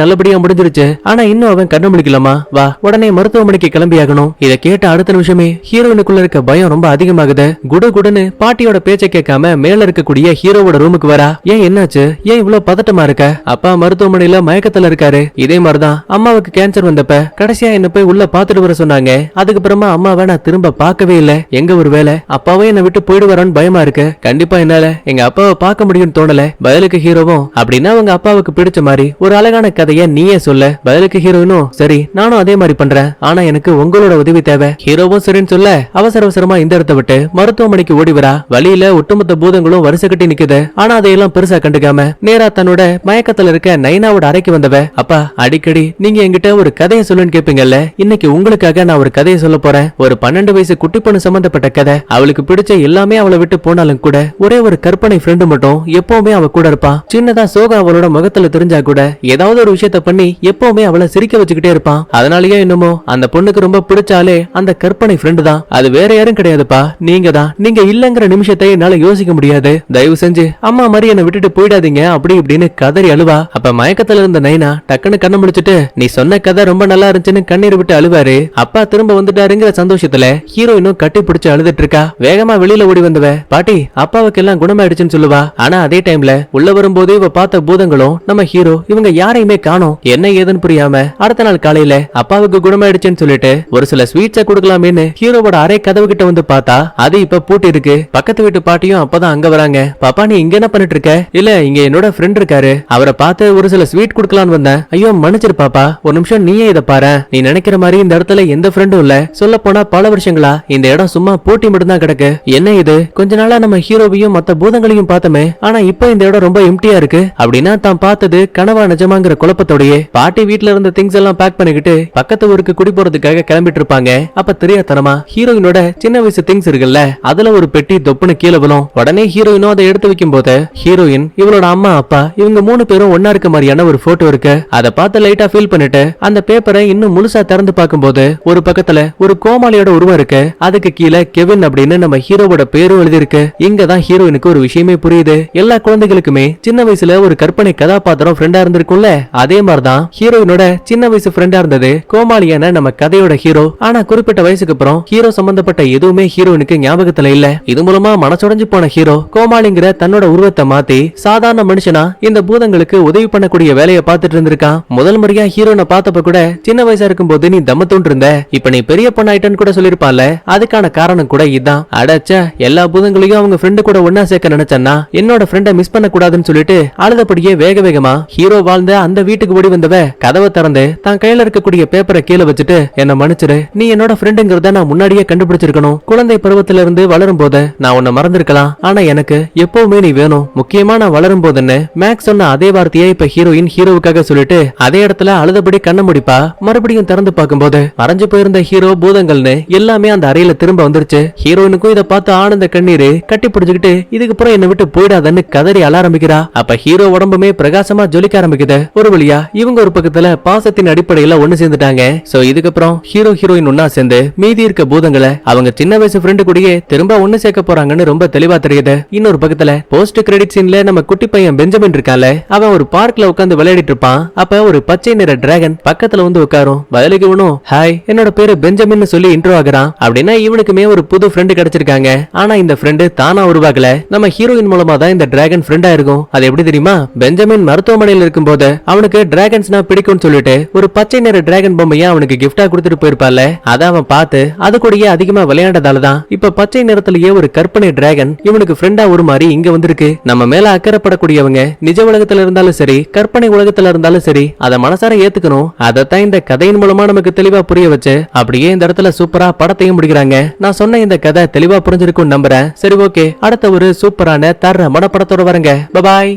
நல்லபடியா முடிஞ்சிருச்சு, ஆனா இன்னும் அவன் கண்ணு முடிக்கலாமா, வா உடனே மருத்துவமனைக்கு கிளம்பி ஆகணும். இதை கேட்ட அடுத்த நிமிஷமே ஹீரோயினுக்குள்ள இருக்க பயம் ரொம்ப அதிகமாகுது. குடு குடுன்னு பாட்டியோட பேச்சை கேட்காம மேல இருக்கக்கூடிய ஹீரோவோட ரூமுக்கு வரா. ஏன் என்னாச்சு, ஏன் இவ்வளவு பதட்டமா இருக்க? அப்பா மருத்துவமனையில மயக்கத்துல இருக்காரு. இதே மாதிரிதான் அம்மாவுக்கு கேன்சர் வந்தப்ப கடைசியா என்ன போய் உள்ள பாத்துட்டு வர சொன்னாங்க. அதுக்கப்புறமா அம்மாவை நான் திரும்ப பார்க்கவே இல்ல. எங்க ஒரு வேலை அப்பாவே என்ன விட்டு போயிடுவாரான்னு பயமா இருக்கு. கண்டிப்பா என்னால எங்க அப்பாவை பார்க்க முடியும்னு தோணல. பதிலுக்கு ஹீரோவும், அப்படின்னா உங்க அப்பாவுக்கு பிடிச்ச மாதிரி ஒரு அழகான கதைய நீயே சொல்ல. பதிலுக்கு ஹீரோயினும், சரி நானும் அதே மாதிரி பண்றேன், ஆனா எனக்கு உங்களோட உதவி தேவை. ஹீரோவும் சரின்னு சொல்ல அவசர அவசரமா இந்த இடத்தை விட்டு மருத்துவமனைக்கு ஓடி வரா. வழியில ஒட்டுமொத்த பூதங்களும் வரிசை கட்டி நிக்குது. ஆனா அதையெல்லாம் பெருசா கண்டுக்காம நேரா தன்னோட மயக்கத்துல இருக்க நைனாவோட அறைக்கு வந்தவ, அப்பா அடிக்கடி நீங்க என்கிட்ட ஒரு கதையை சொல்லுன்னு கேப்பீங்கல்ல, இன்னைக்கு உங்களுக்காக நான் ஒரு கதையை சொல்ல போறேன். ஒரு 12 வயசு குட்டி பொண்ணு சம்பந்தப்பட்ட கதை. அவளுக்கு பிடிச்ச எல்லாமே அவளை விட்டு போனாலும் கூட ஒரே ஒரு கற்பனை ஃப்ரெண்டு மட்டும் எப்பவுமே அவ கூட இருப்பான். சின்னதா சோகம் அவளோட முகத்துல தெரிஞ்சா கூட ஏதாவது ஒரு விஷயத்த பண்ணி எப்பவுமே அவளை சிரிக்க வச்சுக்கிட்டே இருப்பான். அதனாலயே என்னமோ அந்த பொண்ணுக்கு ரொம்ப பிடிச்சாலே அந்த கற்பனை ஃப்ரெண்டு தான். அது வேற யாரும் கிடையாதுப்பா, நீங்க தான். நீங்க இல்லங்கிற நிமிஷத்தை என்னால யோசிக்க முடியாது. தயவு செஞ்சு அம்மா மாதிரி என்னை விட்டுட்டு போயிடாதீங்க அப்படி இப்படின்னு கதறி அழுவா. அப்ப மயக்கத்துல இருந்த நைனா டக்குன்னு கண்ண முடிச்சிட்டு நீ சொன்ன கதை ரொம்ப நல்லா இருந்துச்சுன்னு கண்ணீர் விட்டு அழுவாரு. அப்பா திரும்ப வந்துட்டாருங்கிற சந்தோஷத்துல ஹீரோயினும் கட்டி பிடிச்சு அழுதுட்டு இருக்கா. வேகமா வெளியில ஓடி வந்தவ பாட்டி அப்பாவுக்கு எல்லாம் குணமாயிடுச்சுன்னு சொல்லுவா. ஆனா அதே டைம்ல உள்ள வரும்போது இவ பார்த்த பூதங்களும் நம்ம ஹீரோ இவங்க யாரையுமே காணோம். என்ன ஏதுன்னு புரியாம அடுத்த நாள் காலையில அப்பாவுக்கு குணமாயிடுச்சுன்னு சொல்லிட்டு ஒரு சில ஸ்வீட்ஸை கொடுக்கலாமேன்னு ஹீரோவோட அறை கதவு கிட்ட வந்து பார்த்தா அது இப்ப பூட்டி இருக்கு. பக்கத்து வீட்டு பாட்டியும் அப்பதான் அங்க வராங்க. பாப்பா நீ இங்க என்ன பண்ணிட்டு இருக்க? இல்ல இங்க என்னோட ஃப்ரெண்ட் இருக்காரு, அவரை பார்த்து ஒரு சில ஸ்வீட் குடுக்கலான்னு வந்தேன். ஐயோ மன்னிச்சிரு பாப்பா, ஒரு நிமிஷம் நீயே இத பாரு. நீ நினைக்கிற மாதிரி இந்த இடத்துல எந்த ஃப்ரெண்டும் இல்ல. சொல்ல போனா பல வருஷங்களா இந்த இடம் சும்மா போட்டி மட்டும் தான் கிடக்கு. என்ன இது கொஞ்ச நாளா நம்ம ஹீரோவையும் மத்த பூதங்களையும் பார்த்தோமே, ஆனா இப்ப இந்த இடம் ரொம்ப எம்டியா இருக்கு. அப்படின்னா தான் பார்த்தது கனவா நிஜமாங்கிற குழப்பத்தோடயே பாட்டி வீட்டுல இருந்த திங்ஸ் எல்லாம் பேக் பண்ணிக்கிட்டு பக்கத்து ஊருக்கு குடி போறதுக்காக கிளம்பிட்டு இருப்பாங்க. அப்ப தெரியாதனமா ஹீரோயினோட சின்ன வயசு திங்ஸ் இருக்குல்ல அதுல ஒரு பெட்டி தொப்புன்னு கீழே விழும். உடனே ஹீரோயினும் அதை எடுத்து வைக்கும் போது ஹீரோயின் இவளோட அம்மா அப்பா இவங்க 3 பேரும் ஒன்னா இருக்க மாதிரியான ஒரு போட்டோ இருக்கு. அதை பார்த்து லைட்டா ஃபீல் பண்ணிட்டு அந்த பேப்பரை இன்னும் முழுசா திறந்து பார்க்கும்போது ஒரு பக்கத்துல ஒரு கோமாளியோட உருவம் இருக்கு. அதுக்கு கீழே கெவின் அப்படின்னு நம்ம ஹீரோவோட பேரும் எழுதி இருக்கு. இங்கதான் ஹீரோயினுக்கு ஒரு விஷயமே புரியுது. எல்லா குழந்தைகளுக்குமே சின்ன வயசுல ஒரு கற்பனை கதாபாத்திரம் ஃப்ரெண்டா இருந்திருக்கும்ல, அதே மாதிரிதான் ஹீரோயினோட சின்ன வயசு ஃப்ரெண்டா இருந்தது கோமாளியான நம்ம கதையோட ஹீரோ. ஆனா குறிப்பிட்ட வயசுக்கு அப்புறம் ஹீரோ சம்பந்தப்பட்ட எதுவுமே ஹீரோயினுக்கு ஞாபகத்துல இல்ல. இது மூலமா மனசுடைஞ்சு போன ஹீரோ கோமாளிங்கிற தன்னோட உருவத்தை மாத்தி சாதாரண மனுஷனா இந்த பூதங்களுக்கு உதவி பண்ணக்கூடிய வேலையை பார்த்துட்டு இருந்திருக்கான். முதல் முறையா ஹீரோனை பார்த்தப்ப கூட சின்ன வயசா இருக்கும் போது நீ தம்மத்தோன்று இருந்த, இப்ப நீ பெரிய பொண்ணாயிட்டன்னு கூட சொல்லிருப்பால. அதுக்கான காரணம் கூட இதுதான். அடச்ச எல்லா பூதங்களையும் அவங்க ஃப்ரெண்டு கூட ஒன்னா சேர்க்க நினைச்சா என்னோட ஃப்ரெண்டை மிஸ் பண்ண கூடாதுன்னு சொல்லிட்டு அழுதபடியே வேக வேகமா ஹீரோ வாழ்ந்த அந்த வீட்டுக்கு ஓடி வந்தவ கதவை திறந்து தான் கையில இருக்கக்கூடிய பேப்பரை கீழே வச்சுட்டு என்ன மன்னிச்சிரு, நீ என்னோட ஃப்ரெண்டுங்கிறத நான் முன்னாடியே கண்டுபிடிச்சிருக்கணும். குழந்தை பருவத்தில இருந்து வளரும் போது நான் உன்னை மறந்திருக்கலாம், ஆனா எனக்கு எப்பவுமே நீ வேணும். முக்கியமா நான் வளரும் போதுன்னு மேக்ஸ் சொன்ன அதே வார்த்தையை இப்ப ஹீரோயின் ஹீரோவுக்காக சொல்லிட்டு அதே இடத்துல அழுதபடி கண்ண முடிப்பா. மறுபடியும் திறந்து பார்க்கும்போது மறைஞ்சு போயிருந்த ஹீரோ பூதங்கள்னு எல்லாமே அந்த அறையில திரும்ப வந்துருச்சு. ஹீரோயினுக்கும் இதை பார்த்து ஆனந்த கண்ணீரு கட்டி பிடிச்சுக்கிட்டு இதுக்கப்புறம் என்னை விட்டு போயிடாதன்னு கதறி அழ ஆரம்பிக்கிறா. அப்ப ஹீரோ உடம்புமே பிரகாசமா ஜொலிக்க ஆரம்பிக்குது. ஒரு வழியா இவங்க ஒரு பக்கத்துல பாசத்தின் அடிப்படையில ஒண்ணு சேர்ந்துட்டாங்க. சோ இதுக்கப்புறம் ஹீரோ ஹீரோயின் ஒன்னா சேர்ந்து மீதி இருக்க பூதங்களை அவங்க சின்ன வயசு ஃப்ரெண்டு கூடயே திரும்ப ஒண்ணு சேர்க்க போறாங்கன்னு ரொம்ப தெளிவா தெரியுது. இன்னொரு பக்கத்துல போஸ்ட் கிரெடிட் சீன்ல நம்ம குட்டி பையன் பெஞ்சமின் இருக்கான்ல, அவன் ஒரு பார்க்ல உட்கார்ந்து விளையாடிட்டு இருப்பான். அப்ப ஒரு பச்சை நிற டிராகன் பக்கத்துல வந்து உட்காரும். பதிலுக்கு இவனும் ஹாய் என்னோட பேரு பெஞ்சமின் சொல்லி இன்ட்ரோ ஆகுறான். அப்படின்னா இவனுக்குமே ஒரு புது ஃப்ரெண்டு கிடைச்சிருக்காங்க. ஆனா இந்த ஃப்ரெண்டு தானா உருவாகல, நம்ம ஹீரோயின் மூலமா தான் இந்த டிராகன் ஃப்ரெண்டா இருக்கும். அது எப்படி தெரியுமா? பெஞ்சமின் மருத்துவமனையில் இருக்கும் போது அவனுக்கு டிராகன்ஸ்னா பிடிக்கும்னு சொல்லிட்டு ஒரு பச்சை நிற டிராகன் பொம்மையை அவனுக்கு கிஃப்டா கொடுத்துட்டு போயிருப்பால, அதை அவன் பார்த்து அது கூடயே அதிகமா விளையாண்டதாலதான் இப்ப பச்சை நிறத்திலேயே ஒரு கற்பனை டிராகன் இவனுக்கு ஃப்ரெண்டா ஒரு மாதிரி இங்க வந்திருக்கு. நம்ம மேல அக்கறைப்படக்கூடியவங்க நிஜ உலகத்துல இருந்தாலும் சரி கற்பனை உலகத்துல இருந்தாலும் சரி அதை மனசார ஏத்துக்கணும். அதைத்தான் இந்த கதையின் மூலமா நமக்கு தெளிவா புரிய வச்சு அப்படியே இந்த இடத்துல சூப்பரா படத்தையும் முடிக்கிறாங்க. நான் சொன்ன இந்த கதை தெளிவா புரிஞ்சிருக்கும் நம்புறேன். சரி ஓகே, அடுத்த ஒரு சூப்பரான தர மனப்படத்தோட வரங்க. பாய்.